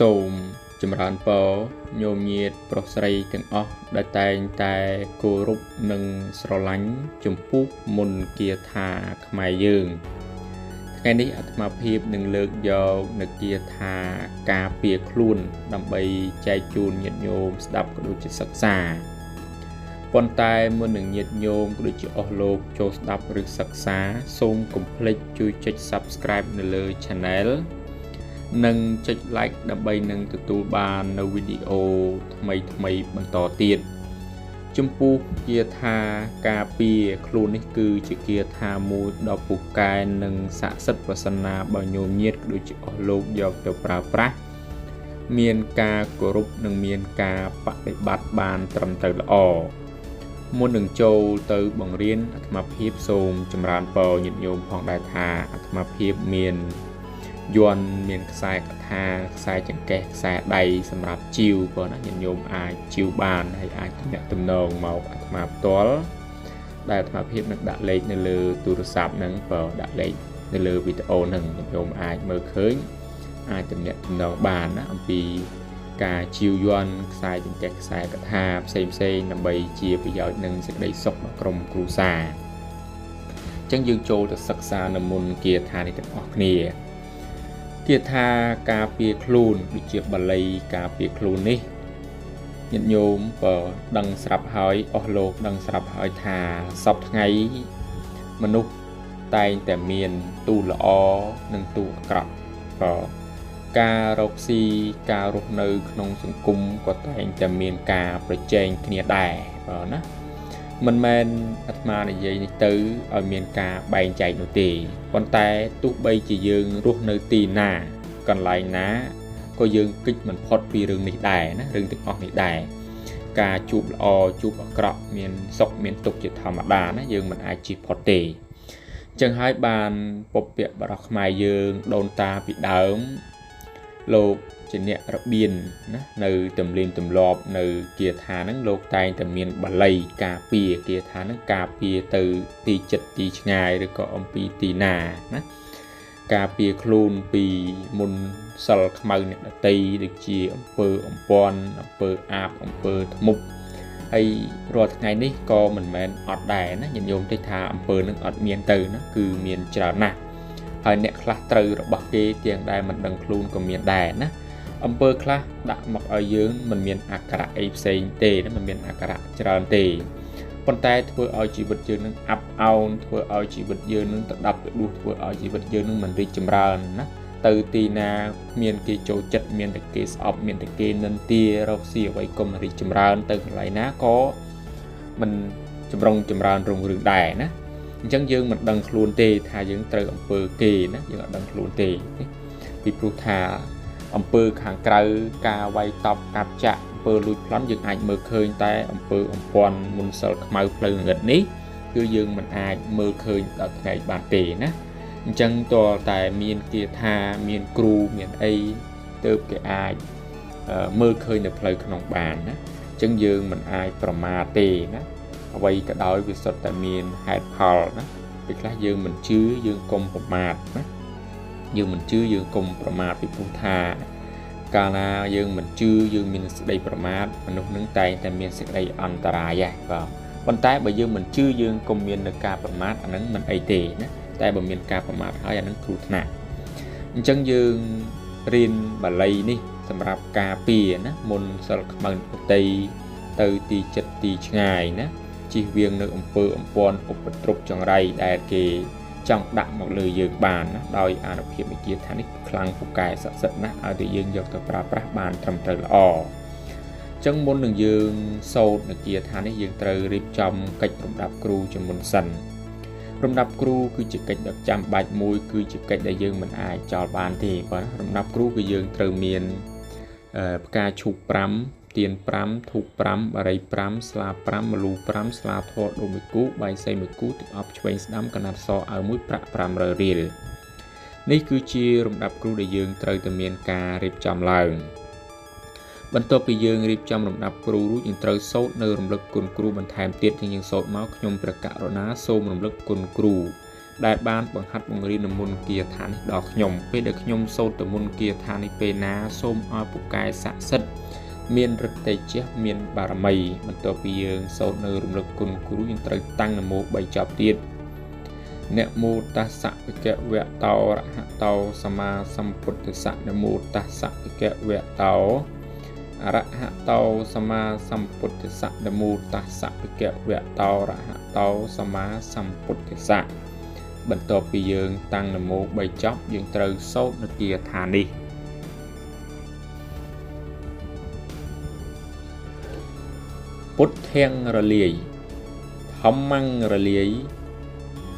សូមចម្រើនពរញោមញាតិប្រុសស្រីទាំងអស់ដែលតែងតែគោរពនិងស្រឡាញ់ចំពោះមុនគាថាខ្មែរយើងថ្ងៃនេះអាត្មាភាពនឹងលើកយកនៅគាថាការពារខ្លួនដើម្បីចែកជូនញាតិញោមស្ដាប់ក៏ដូចជាសិក្សាប៉ុន្តែមុននឹងញាតិញោមក៏ដូចជាអស់លោកចូលស្ដាប់ឬសិក្សាសូមកុំភ្លេចជួយចុច Subscribe នៅលើ Channel និងចុច Like ដើម្បីនឹងទទួលបាននៅវីដេអូថ្មីបន្តទៀតចំពោះគាថាការពារខ្លួននេះគឺជាគាថាមួយដ៏ពូកែនិងស័ក្តិសិទ្ធិប្រសិនណាបើញោមញាតិក៏ដូចជាអស់លោកយកទៅប្រើប្រាស់មានការគោរពនិងមានការបដិបត្តិបានត្រឹមត្រូវល្អមុននឹងចូលទៅបង្រៀនអាត្មាភាពសូមចម្រើនពរញាតិញោមផងដែរថាអាត្មាភាពមានយ័ន្តមានខ្សែកថាខ្សែចង្កេះខ្សែដៃសម្រាប់ជីវក៏ណាញាតិញោមអាចជីវបានហើយអាចទំនាក់ទំនងមកអាត្មាផ្ទាល់ដែលអាត្មាភាពនឹងដាក់លេខនៅលើទូរស័ព្ទហ្នឹងបើដាក់លេខនៅលើវីដេអូហ្នឹងញាតិញោមអាចមើលឃើញអាចទំនាក់ទំនងបានណាអំពីការជីវយន្តខ្សែចង្កេះខ្សែកថាផ្សេងដើម្បីជាប្រយោជន៍និងសេចក្តីសុខដល់ក្រុមគ្រួសារអញ្ចឹងយើងចូលទៅសិក្សានៅមុនគាថានេះទាំងអស់គ្នាគាថាការពារខ្លួនដូចជាបាលីការពារខ្លួននេះញាតិញោមបើដឹងស្រាប់ហើយអស់លោកដឹងស្រាប់ហើយថាសពថ្ងៃមនុស្សតែងតែមានទូល្អនិងទូអាក្រក់បើការរកស៊ីការរស់នៅក្នុងសង្គមក៏តែងតែមានការប្រជែងគ្នាដែរបើណាមិនមែនអាត្មានិយាយនេះទៅឲ្យមានការបែងចែកនោះទេប៉ុន្តែទោះបីជាយើងរស់នៅទីណាកន្លែងណាក៏យើងគិតមិនផុតពីរឿងនេះដែរណារឿងទាំងអស់នេះដែរការជួបល្អជួបអាក្រក់មានសុខមានទុក្ខជាធម្មតាណាយើងមិនអាចជៀសផុតទេអញ្ចឹងហើយបានពុព្វបរោះខ្មែរយើងដូនតាពីដើមលោកជាអ្នករបៀនណានៅទំនៀមទម្លាប់នៅគាថាហ្នឹងលោកតែងតែមានបាលីការពារគាថាហ្នឹងការពារទៅទីចិត្តទីឆ្ងាយឬក៏អំពីទីណាណាការពារខ្លួនពីមុនសិលខ្មៅអ្នកដតីដូចជាអំពើអំព័ន្ធអំពើអាបអំពើធ្មប់ហើយរាល់ថ្ងៃនេះក៏មិនមែនអត់ដែរណាញាតិញោមទេថាអំពើហ្នឹងអត់មានទៅណាគឺមានច្រើនណាស់ហើយអ្នកខ្លះត្រូវរបស់គេទាំងដែលមិនដឹងខ្លួនក៏មានដែរណាអំពើខ្លះដាក់មកឲ្យយើងមិនមានអាការៈអីផ្សេងទេណាមិនមានអាការៈច្រើនទេប៉ុន្តែធ្វើឲ្យជីវិតយើងនឹងអាប់អោនធ្វើឲ្យជីវិតយើងនឹងទៅដាប់ទៅដួសធ្វើឲ្យជីវិតយើងនឹងមិនរីកចម្រើនណាទៅទីណាមានគេចូលចិត្តមានតែគេស្អប់មានតែគេនិន្ទារកស៊ីអ្វីក៏មិនរីកចម្រើនទៅកន្លែងណាក៏មិនចម្រុងចម្រើនរុងរឿងដែរណាអញ្ចឹងយើងមិនដឹងខ្លួនទេថាយើងត្រូវអំពើគេណាយើងអត់ដឹងខ្លួនទេពីព្រោះថាអំពើខាងក្រៅការវាយតប់កាប់ចាក់អំពើលួចប្លន់យើងអាចមើលឃើញតែអំពើអំព័ន្ធមុនសិលខ្មៅផ្លូវងឹតនេះគឺយើងមិនអាចមើលឃើញដល់ថ្ងៃបានទេណាអញ្ចឹងតើតែមានគាថាមានគ្រូមានអីទៅគេអាចមើលឃើញនៅផ្លូវក្នុងបានណាអញ្ចឹងយើងមិនអាចប្រមាទទេណាអ្វីក៏ដោយវាសុទ្ធតែមានហេតុផលណាពេលខ្លះយើងមិនជឿយើងកុំប្រមាទណាយើងមិនជឿយើងកុំប្រមាទពីព្រោះថាកាលណាយើងមិនជឿយើងមានសេចក្តីប្រមាទមនុស្សនឹងតែងតែមានសេចក្តីអន្តរាយបាទប៉ុន្តែបើយើងមិនជឿយើងកុំមាននៅការប្រមាទអាហ្នឹងមិនអីទេណាតែបើមានការប្រមាទហើយអាហ្នឹងគ្រោះថ្នាក់អញ្ចឹងយើងរៀនបាលីនេះសម្រាប់ការពារណាមុនសិលខ្មៅដតីទៅទីចិត្តទីឆ្ងាយណាជិះវៀងនៅអំពើអំព័ន្ធឧបទ្រពចង្រៃដែលគេចង់ដាក់មកលើយើងបានណាដោយអានុភាពវិជាថានេះខ្លាំងពូកែស័ក្តិសិទ្ធិណាស់ឲ្យតែយើងយកទៅប្រើប្រាស់បានត្រឹមត្រូវល្អអញ្ចឹងមុននឹងយើងសូត្រនៅគាថានេះយើងត្រូវរៀបចំកិច្ចរំដាប់គ្រូជាមុនសិនរំដាប់គ្រូគឺជាកិច្ចដ៏ចាំបាច់មួយគឺជាកិច្ចដែលយើងមិនអាចចោលបានទេបាទរំដាប់គ្រូគឺយើងត្រូវមានផ្កាឈូក5ទៀន5ធូប5បារី5ស្លា5ម្លូ5ស្លាធម៌ដូមួយគូបាយសីមួយគូទឹកអប់ឆ្វេងស្ដាំកណាត់សឲ្យមួយប្រាក់500រៀលនេះគឺជារំដាប់គ្រូដែលយើងត្រូវតែមានការរៀបចំឡើងបន្ទាប់ពីយើងរៀបចំរំដាប់គ្រូរួចយើងត្រូវសូត្រនៅរំលឹកគុណគ្រូបន្ថែមទៀតជាងយើងសូត្រមកខ្ញុំព្រះករុណាសូមរំលឹកគុណគ្រូ ដែលបានបង្ហាត់បង្រៀនមុនគាថានេះដល់ខ្ញុំពេលដែលខ្ញុំសូត្រមុនគាថានេះពេលណាសូមឲ្យពូកែស័ក្តិសិទ្ធិមានឫទ្ធិតេជះមានបារមីបន្ទាប់ពីយើងសូត្រនៅរំលឹកគុណគ្រូយើងត្រូវតាំងនមោ3ចប់ទៀតនមោតស្សៈវិកវៈតោរហតោសម្មាសម្ពុទ្ធស្សៈនមោតស្សៈវិកវៈតោអរហតោសម្មាសម្ពុទ្ធស្សៈនមោតស្សៈវិកវៈតោរហតោសម្មាសម្ពុទ្ធស្សៈបន្ទាប់ពីយើងតាំងនមោ3ចប់យើងត្រូវសូត្រនៅគាថានេះពុទ្ធាំងរលាយធម្មំងរលាយ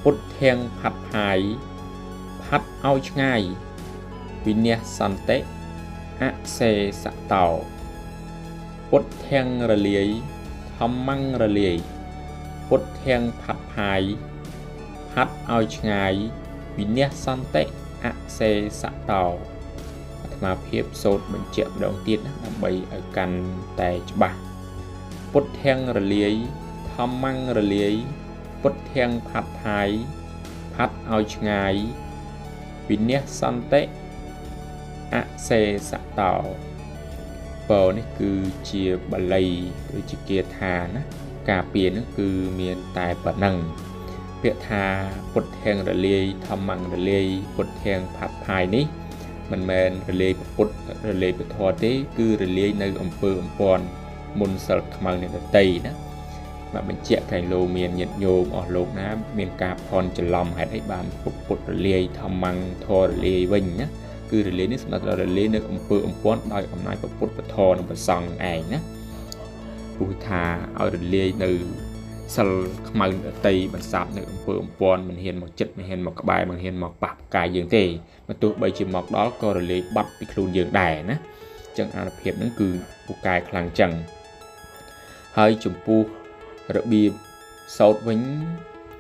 ពុទ្ធាំងផាត់ផាយផាត់ឲ្យឆ្ងាយវិនស្សន្តិអសេសតោពុទ្ធាំងរលាយធម្មំងរលាយពុទ្ធាំងផាត់ផាយផាត់ឲ្យឆ្ងាយវិនស្សន្តិអសេសតោអាត្មាភាពសូត្របញ្ជាក់ម្ដងទៀតណាដើម្បីឲ្យកាន់តែច្បាស់ពុទ្ធាំងរលាយធម្មំងរលាយពុទ្ធាំងផាត់ផាយផាត់ឲ្យឆ្ងាយវិនស្សន្តិអសេសតោពរនេះគឺជាបាលីគឺជាគាថាណាការពារនេះគឺមានតែប៉ុណ្ណឹងពាក្យថាពុទ្ធាំងរលាយធម្មំរលាយពុទ្ធាំងផាត់ផាយនេះមិនមែនរលាយពុទ្ធរលាយពធទេគឺរលាយនៅអំពើអំព័ន្ធមុនសិលខ្មៅអ្នកដតីណាមកបញ្ជាក់កែលោមានញាតិញោមអស់លោកណាមានការផន់ច្រឡំហេតុអីបានពុទ្ធរលាយធម្មំធររលាយវិញណាគឺរលាយនេះសម្រាប់រលាយនៅអំពើអំព័ន្ធដោយអំណាចពុទ្ធពធនិងប្រសង្ឃឯងណាព្រោះថាឲ្យរលាយនៅសិលខ្មៅដតីបន្សាបនៅអំពើអំព័ន្ធមិនហ៊ានមកចិត្តមិនហ៊ានមកក្បែរមិនហ៊ានមកប៉ះកាយយើងទេបើទោះបីជាមកដល់ក៏រលាយបាត់ពីខ្លួនយើងដែរណាចឹងអានុភាពហ្នឹងគឺពូកែខ្លាំងចឹងហើយចំពោះរបៀបសូត្រវិញ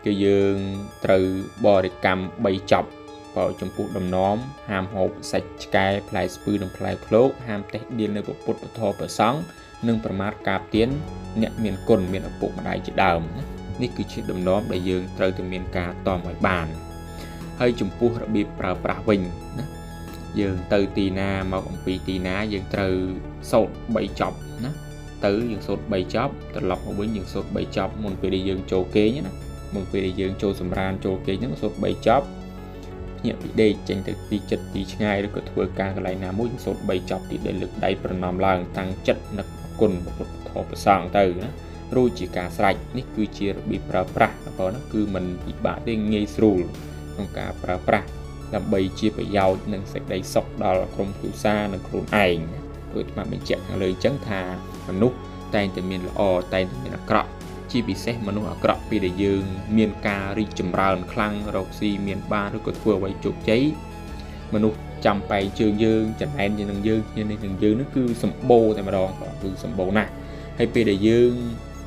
គឺយើងត្រូវបរិកម្ម3ចប់បើចំពោះដំណំហាមហូបសាច់ឆ្កែផ្លែស្ពឺនិងផ្លែឃ្លោកហាមតេះដៀលនៅពុទ្ធពធប្រសង្ឃនិងប្រមាថកាបទានអ្នកមានគុណមានឪពុកម្ដាយជាដើមនេះគឺជាដំណំដែលយើងត្រូវតែមានការតមឲ្យបានហើយចំពោះរបៀបប្រើប្រាស់វិញណាយើងទៅទីណាមកអំពីទីណាយើងត្រូវសូត្រ3ចប់ណាទៅយើងសូត្រ3ចប់ត្រឡប់មកវិញយើងសូត្រ3ចប់មុនពេលដែលយើងចូលគេងណាមុនពេលដែលយើងចូលសម្រានចូលគេងហ្នឹងសូត្រ3ចប់ភ្ញាក់ពីដេកចេញទៅទីចិត្តទីឆ្ងាយឬក៏ធ្វើការកន្លែងណាមួយយើងសូត្រ3ចប់ទីដែលលើកដៃប្រណម្យឡើងតាំងចិត្តនឹកគុណពុទ្ធធម៌ប្រសង្ឃទៅណារួចជាការស្រេចនេះគឺជារបៀបប្រើប្រាស់ប៉ុណ្ណឹងគឺมันពិបាកទេងាយស្រួលក្នុងការប្រើប្រាស់ដើម្បីជាប្រយោជន៍និងសេចក្តីសុខដល់ក្រុមគ្រួសារនិងខ្លួនឯងដូចបានបញ្ជាក់ខាងលើអញ្ចឹងថាមនុស្សតែងតែមានល្អតែងតែមានអាក្រក់ជាពិសេសមនុស្សអាក្រក់ពេលដែលយើងមានការរីកចម្រើនខ្លាំងរកស៊ីមានបានឬក៏ធ្វើអ្វីជោគជ័យមនុស្សចាំបែកជើងយើងចំណែនជាងនឹងយើងគ្នានេះនឹងយើងនោះគឺសម្បូរតែម្ដងគឺសម្បូរណាស់ហើយពេលដែលយើង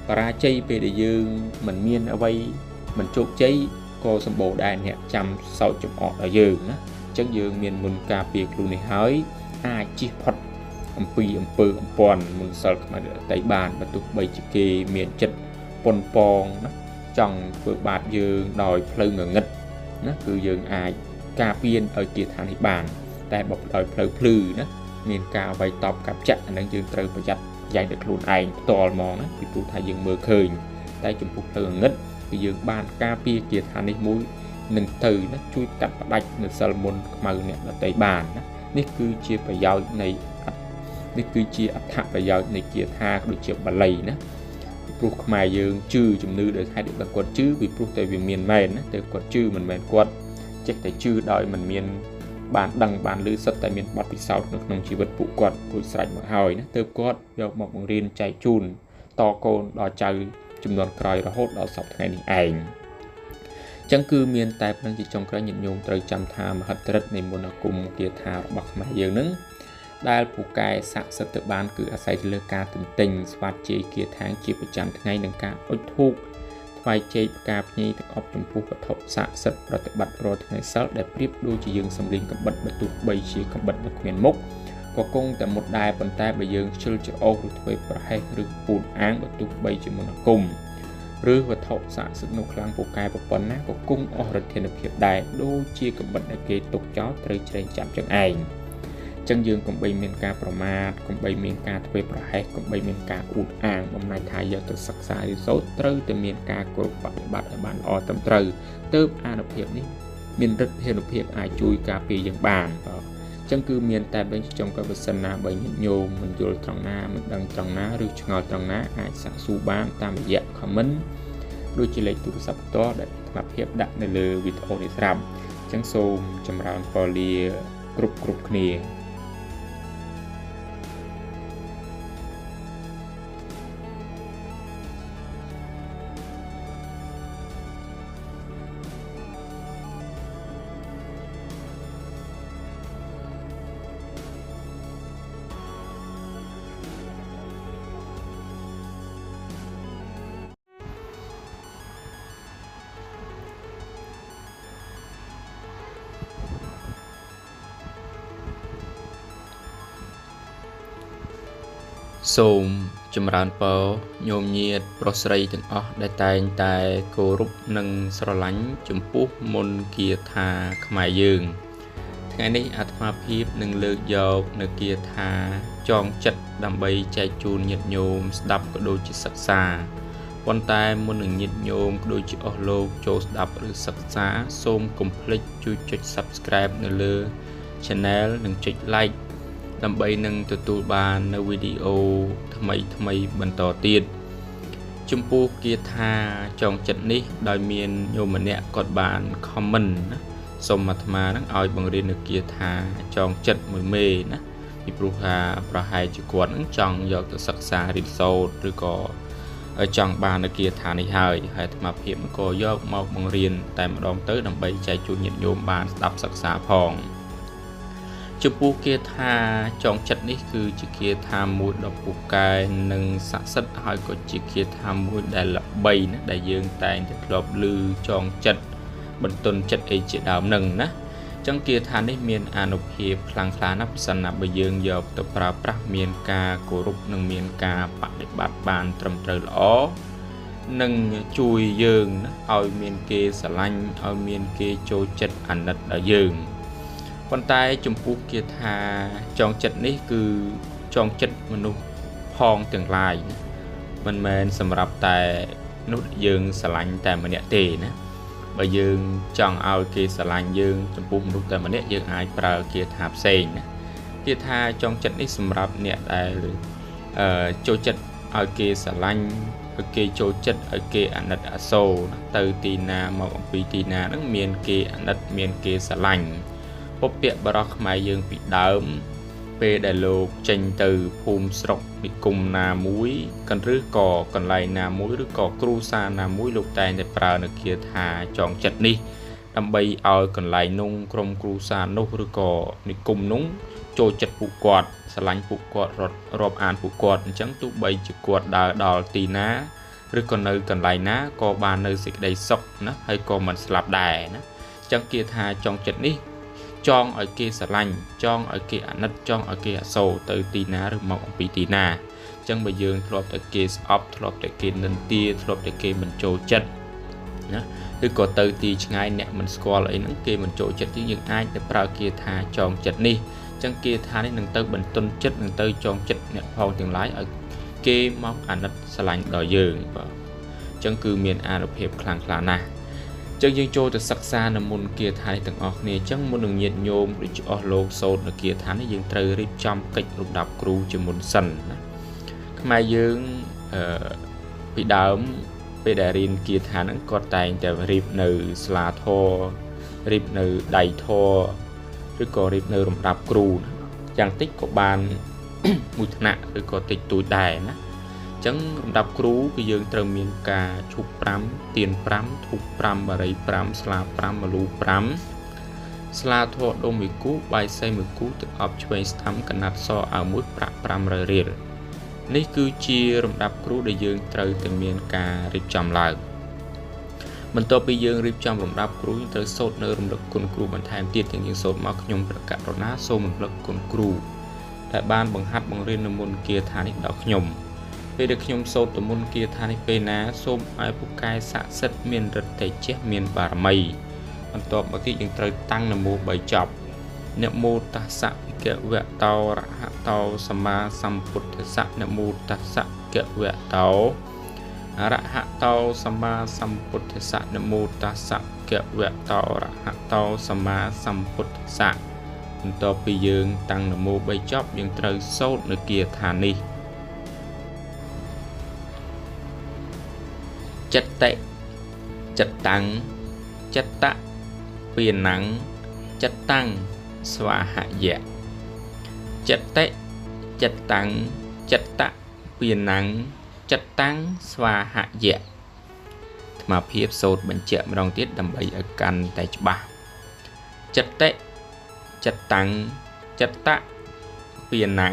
បរាជ័យពេលដែលយើងមិនមានអ្វីមិនជោគជ័យក៏សម្បូរដែរអ្នកចាំសោកចំអកដល់យើងណាអញ្ចឹងយើងមានមុនការពារខ្លួននេះហើយអាចជិះផុតអំពីអំពើអំព័ន្ធមុនសិលខ្មៅដតីបានបើទោះបីជាគេមានចិត្តប៉ុនប៉ងណាចង់ធ្វើបាបយើងដោយផ្លូវងងឹតណាគឺយើងអាចការពារឲ្យគាថានេះបានតែបើដោយផ្លូវភ្លឺណាមានការអ្វីតបកាប់ចាក់អានឹងយើងត្រូវប្រយ័ត្នប្រយែងដល់ខ្លួនឯងផ្ទាល់ហ្មងណាពីព្រោះថាយើងមើលឃើញតែចំពោះផ្លូវងងឹតគឺយើងបានការពារគាថានេះមួយនឹងទៅណាជួយកាត់ផ្ដាច់នៅសិលមុនខ្មៅអ្នកដតីបានណានេះគឺជាប្រយោជន៍នៃនេះគឺជាអត្ថប្រយោជន៍នៃគាថាដូចជាបាលីណាព្រោះខ្មែរយើងជឿជំនឿដោយហេតុដែលគាត់ជឿពីព្រោះតែវាមានមែនណាតែគាត់ជឿមិនមែនគាត់ចេះតែជឿដោយមិនមានបានដឹងបានឮសិតតែមានបទពិសោធន៍នៅក្នុងជីវិតពួកគាត់រួចស្រេចមកហើយណាទើបគាត់យកមកបង្រៀនចែកជូនតកូនដល់ចៅចំនួនក្រោយរហូតដល់សពថ្ងៃនេះឯងអញ្ចឹងគឺមានតែប៉ុណ្្នឹងជាចុងក្រោយញាតិញោមត្រូវចាំថាមហិទ្ធិឫទ្ធិនៃមន្តអាគមគាថារបស់ខ្មែរយើងនឹងដែលពូកែស័ក្តិសិទ្ធិទៅបានគឺអាស្រ័យទៅលើការទន្ទិញស្វាតជ័យគាថាជាប្រចាំថ្ងៃនិងការអុជធូបថ្វាយជ័យផ្កាភ្ញីទាំងអប់ចំពោះវត្ថុស័ក្តិសិទ្ធិប្រតិបត្តិរាល់ថ្ងៃសិលដែលប្រៀបដូចជាយើងសម្លេងកំបិតបើទោះបីជាកំបិតនៅគ្មានមុខក៏គង់តែមុតដែរប៉ុន្តែបើយើងខ្ជិលច្រអូសឬធ្វើប្រហែសឬពូនអាងបើទោះបីជាមន្តអាគម ឬវត្ថុស័ក្តិសិទ្ធិនៅខ្លាំងពូកែប្រព័ន្ធណាក៏គង់អស់រធានភាពដែរដូចជាកំបិតដែលគេទុកចោលត្រូវច្រែងចាប់ចឹងឯងចឹងយើងកុំបីមានការប្រមាថកុំបីមានការធ្វេសប្រហែសកុំបីមានការអួតអាងបំណាច់ថាយកទៅសិក្សារៀនសូត្រត្រូវតែមានការគោរពបប្រតិបត្តិឲ្យបានល្អត្រឹមត្រូវទើបអានុភាពនេះមានឫទ្ធានុភាពអាចជួយការពារយើងបានចឹងគឺមានតែបែងចុងក៏បើសិនណាបើញាតិញោមមិនយល់ត្រង់ណាមិនដឹងត្រង់ណាឬឆ្ងល់ត្រង់ណាអាចសាកសួរបានតាមរយៈ comment ដូចជាលេខទូរស័ព្ទផ្ទាល់ដែលអាត្មាភាពដាក់នៅលើវីដេអូនេះស្រាប់ចឹងសូមចម្រើនពរលាគ្រប់គ្នាសូមចម្រើនពរញោមញាតិប្រុសស្រីទាំងអស់ដែលតែងតែគោរពនិងស្រឡាញ់ចំពោះមន្តគាថាខ្មែរយើងថ្ងៃនេះអាត្មាភាពនឹងលើកយកនៅគាថាចងចិត្តដើម្បីចែកជូនញាតិញោមស្ដាប់ក៏ដូចជាសិក្សាប៉ុន្តែមុននឹងញាតិញោមក៏ដូចជាអស់លោកចូលស្ដាប់ឬសិក្សាសូមកុំភ្លេចជួយចុច Subscribe នៅលើ Channel និងចុច Likeដើម្បីនឹងទទួលបាននៅវីដេអូថ្មីបន្តទៀតចំពោះគាថាចងចិត្តនេះដោយមានញោមម្នាក់គាត់បាន comment ណាសូមអាត្មានឹងឲ្យបង្រៀននៅគាថាចងចិត្តមួយមេណាពីព្រោះថាប្រហែលជាគាត់នឹងចង់យកទៅសិក្សារៀនសូត្រឬក៏ចង់បាននៅគាថានេះហើយអាត្មាភាពក៏យកមកបង្រៀនតែម្ដងទៅដើម្បីចែកជូនញាតិញោមបានស្ដាប់សិក្សាផងចំពោះគាថាចងចិត្តនេះគឺជាគាថាមួយដ៏ពូកែនិងស័ក្តិសិទ្ធិហើយក៏ជាគាថាមួយដែលល្បីណាដែលយើងតែងតែធ្លាប់ឮចងចិត្តបន្ទន់ចិត្តអីជាដើមនឹងណាចឹងគាថានេះមានអានុភាពខ្លាំងក្លាណាស់ប្រសិនណាបើយើងយកទៅប្រើប្រាស់មានការគោរពនិងមានការបដិបត្តិបានត្រឹមត្រូវល្អនិងជួយយើងណាឲ្យមានគេស្រឡាញ់ឲ្យមានគេចូលចិត្តអាណិតដល់យើងប៉ុន្តែចំពោះគាថាចងចិត្តនេះគឺចងចិត្តមនុស្សផងទាំងឡាយណាមិនមែនសម្រាប់តែមនុស្សយើងស្រឡាញ់តែម្នាក់ទេណាបើយើងចង់ឲ្យគេស្រឡាញ់យើងចំពោះមនុស្សតែម្នាក់យើងអាចប្រើគាថាផ្សេងណាគាថាចងចិត្តនេះសម្រាប់អ្នកដែលចូលចិត្តឲ្យគេស្រឡាញ់ឲ្យគេចូលចិត្តឲ្យគេអាណិតអាសូរទៅទីណាមកអំពីទីណាហ្នឹងមានគេអាណិតមានគេស្រឡាញ់ពុព្វបរោះខ្មែរយើងពីដើមពេលដែលលោកចេញទៅភូមិស្រុកនិគមណាមួយកន្ឬក៏កន្លែងណាមួយឬក៏គ្រួសារណាមួយលោកតែងតែប្រើនៅគាថាចងចិត្តនេះដើម្បីឲ្យកន្លែងនោះក្រុមគ្រួសារនោះឬក៏និគមនោះចូលចិត្តពួកគាត់ស្រឡាញ់ពួកគាត់រាប់អានពួកគាត់អញ្ចឹងទោះបីជាគាត់ដើរដល់ទីណាឬក៏នៅកន្លែងណាក៏បាននៅសេចក្តីសុខណាហើយក៏មិនស្លាប់ដែរណាអញ្ចឹងគាថាចងចិត្តនេះចង់ឲ្យគេស្រឡាញ់ចង់ឲ្យគេអាណិតចង់ឲ្យគេអាសូរទៅទីណាឬមកអំពីទីណាអញ្ចឹងបើយើងធ្លាប់តែគេស្អប់ធ្លាប់តែគេនិន្ទាធ្លាប់តែគេមិនចូលចិត្តណាឬក៏ទៅទីឆ្ងាយអ្នកមិនស្គាល់អីហ្នឹងគេមិនចូលចិត្តទេយើងអាចទៅប្រើគាថាចងចិត្តនេះអញ្ចឹងគាថានេះនឹងទៅបន្ទន់ចិត្តនឹងទៅចងចិត្តអ្នកផងទាំងឡាយឲ្យគេមកអាណិតស្រឡាញ់ដល់យើងបាទអញ្ចឹងគឺមានអានុភាពខ្លាំងក្លាណាស់ចឹងយើងចូលទៅសិក្សានៅមុនគាថានេះទាំងអស់គ្នាអញ្ចឹងមុននឹងញាតិញោមឬអស់លោកសូត្រនៅគាថានេះយើងត្រូវរៀបចំកិច្ចរំដាប់គ្រូជាមុនសិនណាខ្មែរយើងពីដើមពេលដែលរៀនគាថាហ្នឹងគាត់តែងតែរៀបនៅស្លាធររៀបនៅដៃធរឬក៏រៀបនៅរំដាប់គ្រូយ៉ាងតិចក៏បានមួយថ្នាក់ឬក៏តិចតួចដែរណាចឹងរំដាប់គ្រូគឺយើងត្រូវមានការឈប់5ទៀន5ធូប5បារី5ស្លា5មលូ5ស្លាធរដុំ1គូបាយសី1គូទឹកអប់ឆ្វេងស្ថាំកណាត់សឲ្យមួយប្រាក់500រៀលនេះគឺជារំដាប់គ្រូដែលយើងត្រូវតែមានការរៀបចំឡើងបន្ទាប់ពីយើងរៀបចំរំដាប់គ្រូយើងត្រូវសូត្រនៅរំលឹកគុណគ្រូបន្ថែមទៀតទាំងយើងសូត្រមកខ្ញុំប្រកាសរណាសូមរំលឹកគុណគ្រូដែលបានបង្ហាត់បង្រៀននៅមុនគាថានេះដល់ខ្ញុំ ពេលដែលខ្ញុំសូត្រទៅមុនគាថានេះពេលណាសូមឲ្យពូកែស័ក្តិសិទ្ធិមានឫទ្ធិចេះមានបារមីបន្ទាប់មកទៀតយើងត្រូវតាំងនមោ3ចប់នមោតស្សៈភគវៈតោរហតោសម្មាសម្ពុទ្ធស្សៈនមោតស្សៈភគវៈតោអរហតោសម្មាសម្ពុទ្ធស្សៈនមោតស្សៈភគវៈតោអរហតោសម្មាសម្ពុទ្ធស្សៈបន្ទាប់ពីយើងតាំងនមោ3ចប់យើងត្រូវសូត្រនៅគាថានេះចិត្តតិចិត្តតាំងចិត្តតពាណੰចិត្តតាំងស្វាហយៈចិត្តតិចិត្តតាំងចិត្តតពាណੰចិត្តតាំងស្វាហយៈអាត្មាភាពសូត្របញ្ជាក់ម្ដងទៀតដើម្បីឲ្យកាន់តែច្បាស់ចិត្តតិចិត្តតាំងចិត្តតពាណੰ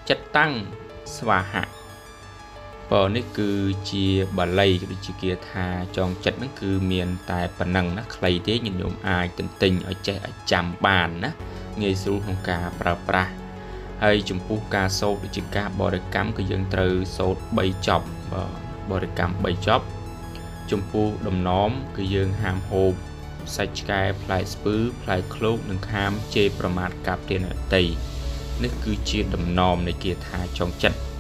ចិត្តតាំងស្វាហៈបើនេះគឺជាបាលីគឺជាគាថាចងចិត្តហ្នឹងគឺមានតែប៉ុណ្ណឹងណាខ្លីទេញាតិញោមអាចទន្ទិញឲ្យចេះឲ្យចាំបានណាងាយស្រួលក្នុងការប្រើប្រាស់ហើយចំពោះការសូត្រដូចជាការបរិកម្មគឺយើងត្រូវសូត្រ3ចប់បរិកម្ម3ចប់ចំពោះដំណំគឺយើងហាមហូបសាច់ឆ្កែផ្លែស្ពឺផ្លែឃ្លោកនិងហាមជេរប្រមាថកាប់ទានអតីនេះគឺជាដំណំនៃគាថាចងចិត្ត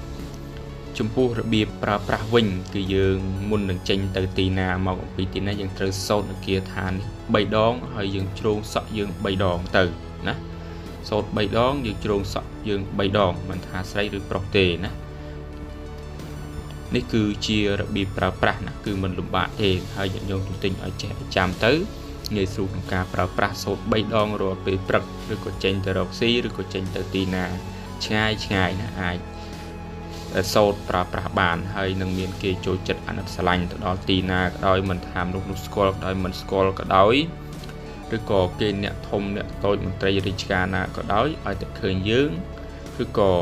ចំពោះរបៀបប្រើប្រាស់វិញគឺយើងមុននឹងចេញទៅទីណាមកអំពីទីណាយើងត្រូវសូត្រនៅគាថានេះ3ដងហើយយើងជ្រងសក់យើង3ដងទៅណាសូត្រ3ដងយើងជ្រងសក់យើង3ដងមិនថាស្រីឬប្រុសទេណានេះគឺជារបៀបប្រើប្រាស់ណាគឺមិនលំបាកទេហើយញាតិញោមទន្ទិញឲ្យចេះឲ្យចាំទៅងាយស្រួលក្នុងការប្រើប្រាស់សូត្រ3ដងរាល់ពេលព្រឹកឬក៏ចេញទៅរកស៊ីឬក៏ចេញទៅទីណាឆ្ងាយណាអាចសូត្រប្រើប្រាស់បានហើយនឹងមានគេចូលចិត្តអាណិតស្រឡាញ់ទៅដល់ទីណាក៏ដោយមិនថាមនុស្សនោះស្គាល់ក៏ដោយមិនស្គាល់ក៏ដោយឬក៏គេអ្នកធំអ្នកតូចមន្ត្រីរាជការណាក៏ដោយឲ្យតែឃើញយើងឬក៏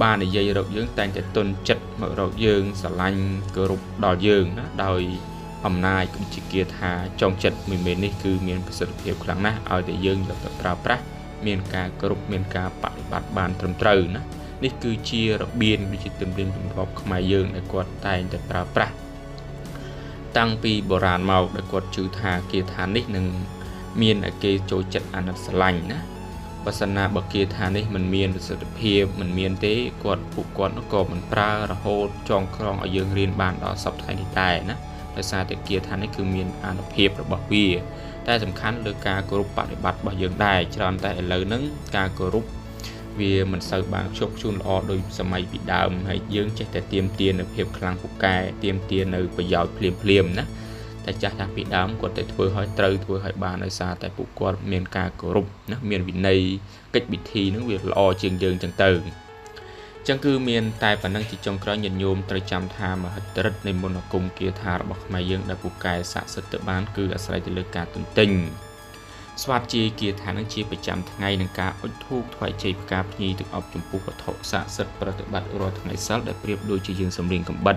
បាននិយាយរកយើងតែងតែទុនចិត្តមករកយើងស្រឡាញ់គោរពដល់យើងណាដោយអំណាចគឺជាគាថាចងចិត្តមួយមេនេះគឺមានប្រសិទ្ធភាពខ្លាំងណាស់ឲ្យតែយើងយកទៅប្រើប្រាស់មានការគោរពមានការបប្រតិបត្តិបានត្រឹមត្រូវណានេះគឺជារបៀបវិជាទម្លាប់ទម្លាប់ខ្មែរយើងដែលគាត់តែងតែប្រើប្រាស់តាំងពីបុរាណមកដែលគាត់ជឿថាគាថានេះនឹងមានឲ្យគេចូលចិត្តអាណិតស្រឡាញ់ណាបើសិនណាបើគាថានេះមិនមានប្រសិទ្ធភាពមិនមានទេពួកគាត់ក៏មិនប្រើរហូតចងក្រងឲ្យយើងរៀនបានដល់សប្តាហ៍នេះដែរណាដោយសារតែគាថានេះគឺមានអានុភាពរបស់វាតែសំខាន់លើការគោរពបប្រតិបត្តិរបស់យើងដែរច្រើនតែឥឡូវហ្នឹងការគោរពវាមិនសូវបានខ្ជាប់ខ្ជួនល្អដោយសម័យពីដើមហើយយើងចេះតែទៀមទានៅភាពខ្លាំងពូកែទៀមទានៅប្រយោជន៍ភ្លាមណាតែចាស់តាំងពីដើមគាត់តែធ្វើឲ្យត្រូវធ្វើឲ្យបានដោយសារតែពួកគាត់មានការគោរពណាមានវិន័យកិច្ចវិធីនឹងវាល្អជាងយើងចឹងទៅចឹងគឺមានតែប៉ុណ្ណឹងជាចុងក្រោយញាតិញោមត្រូវចាំថាមហិទ្ធិឫទ្ធិនៃមន្តអាគមគាថារបស់ខ្មែរយើងដែលពូកែស័ក្តិសិទ្ធិទៅបានគឺអាស្រ័យទៅលើការទន្ទិញស្វាតជាគាថានឹងជាប្រចាំថ្ងៃនឹងការអុជធូបថ្វាយជ័យផ្កាភ្ញីទឹកអប់ចំពោះវត្ថុស័ក្តិសិទ្ធិប្រតិបត្តិរាល់ថ្ងៃសិលដែលប្រៀបដូចជាយើងសម្រៀងកំបិត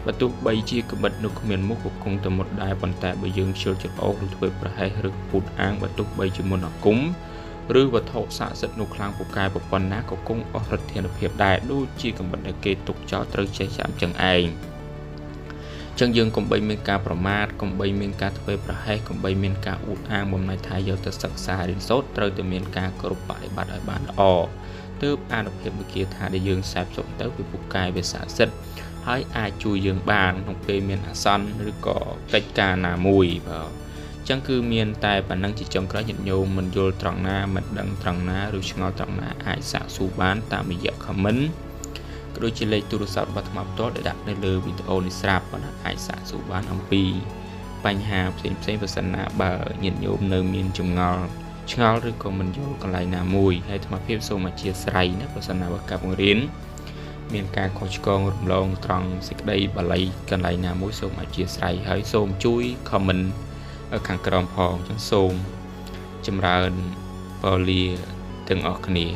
បើទោះបីជាកំបិតនោះគ្មានមុខក៏គង់តែមុតដែរប៉ុន្តែបើយើងជិលចិត្តអោសឬធ្វើប្រហែសឬពុតអាងបើទោះបីជាមន្តអាគមឬវត្ថុស័ក្តិសិទ្ធិនោះខ្លាំងពូកែប៉ុណ្ណាក៏គង់អស់ឫទ្ធានុភាពដែរដូចជាកំបិតដែលគេទុកចោលត្រូវចេះចាំចឹងឯងចឹងយើងកុំបីមានការប្រមាថកុំបីមានការធ្វើប្រហែសកុំបីមានការអួតអាងបំណែកថាយកទៅសិក្សារៀនសូត្រត្រូវតែមានការគោរពបប្រតិបត្តិឲ្យបានល្អទើបអានុភាពវិគាថាដែលយើងសែបសុខទៅពីពូកែវាស័ក្តិសិទ្ធិហើយអាចជួយយើងបានក្នុងពេលមានអាសន្នឬក៏កិច្ចការណាមួយបាទចឹងគឺមានតែប៉ុណ្ណឹងជាចុងក្រោយញាតិញោមមិនយល់ត្រង់ណាមិនដឹងត្រង់ណាឬឆ្ងល់ត្រង់ណាអាចសាកសួរបានតាមរយៈ comment ក៏ដូចជាលេខទូរស័ព្ទរបស់អាត្មាផ្ទាល់ដែលដាក់នៅលើវីដេអូនេះស្រាប់ណាអាចសាកសួរបានអំពីបញ្ហាផ្សេងបើសិនណាបើញាតិញោមនៅមានចម្ងល់ឆ្ងល់ឬក៏មិនយល់កន្លែងណាមួយហើយអាត្មាភាពសូមអធិស្ឋានណាបើសិនណាបើការបង្រៀនមានការខុសឆ្គងរំលងត្រង់សេចក្តីបាលីកន្លែងណាមួយសូមអធិស្ឋានហើយសូមជួយ comment ខាងក្រោមផងចឹងសូមចម្រើនពរលាទាំងអស់គ្នា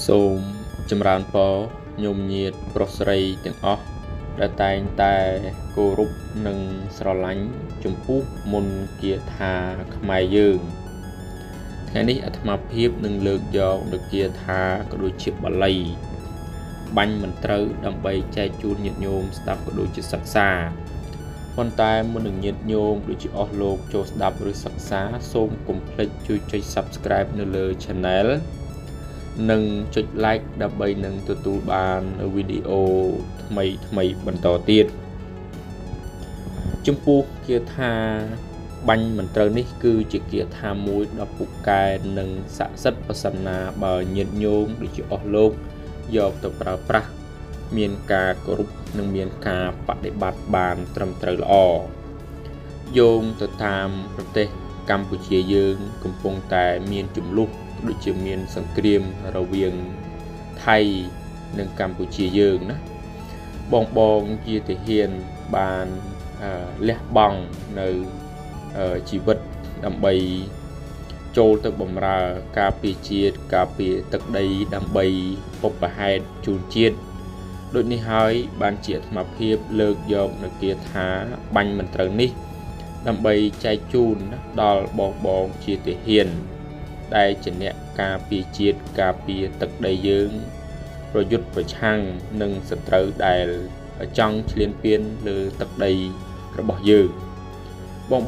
សូមចម្រើនពរញោមញាតិប្រុសស្រីទាំងអស់ដែលតែងតែគោរពនិងស្រឡាញ់ចំពោះមន្តគាថាខ្មែរយើងថ្ងៃនេះអាត្មាភាពនឹងលើកយកនូវគាថាក៏ដូចជាបាលីបាញ់មិនត្រូវដើម្បីចែកជូនញាតិញោមស្ដាប់ក៏ដូចជាសិក្សាប៉ុន្តែមុននឹងញាតិញោមដូចជាអស់លោកចូលស្ដាប់ឬសិក្សាសូមកុំភ្លេចជួយចុច Subscribe នៅលើ Channel និងចុច Like ដើម្បីនឹងទទួលបានវីដេអូថ្មីបន្តទៀតចំពោះគាថាបាញ់មិនត្រូវនេះគឺជាគាថាមួយដ៏ពូកែនិងស័ក្តិសិទ្ធិប្រសិនណាបើញាតិញោមដូចជាអស់លោកយកទៅប្រើប្រាស់មានការគោរពនិងមានការបដិបត្តិបានត្រឹមត្រូវល្អយោងទៅតាមប្រទេសកម្ពុជាយើងកំពុងតែមានជម្លោះដូចជាមានសង្គ្រាមរវាងថៃនិងកម្ពុជាយើងណាបងជាទាហានបានលះបង់នៅជីវិតដើម្បីចូលទៅបម្រើការពារជាតិការពារទឹកដីដើម្បីពុបហេតុជូនជាតិដូចនេះហើយបានជាអាត្មាភាពលើកយកនៅគាថាបាញ់មិនត្រូវនេះដើម្បីចែកជូនដល់បងជាទាហានដែលជាអ្នកការពារជាតិការពារទឹកដីយើងប្រយុទ្ធប្រឆាំងនឹងសត្រូវដែលចង់ឈ្លានពានលើទឹកដីរបស់យើង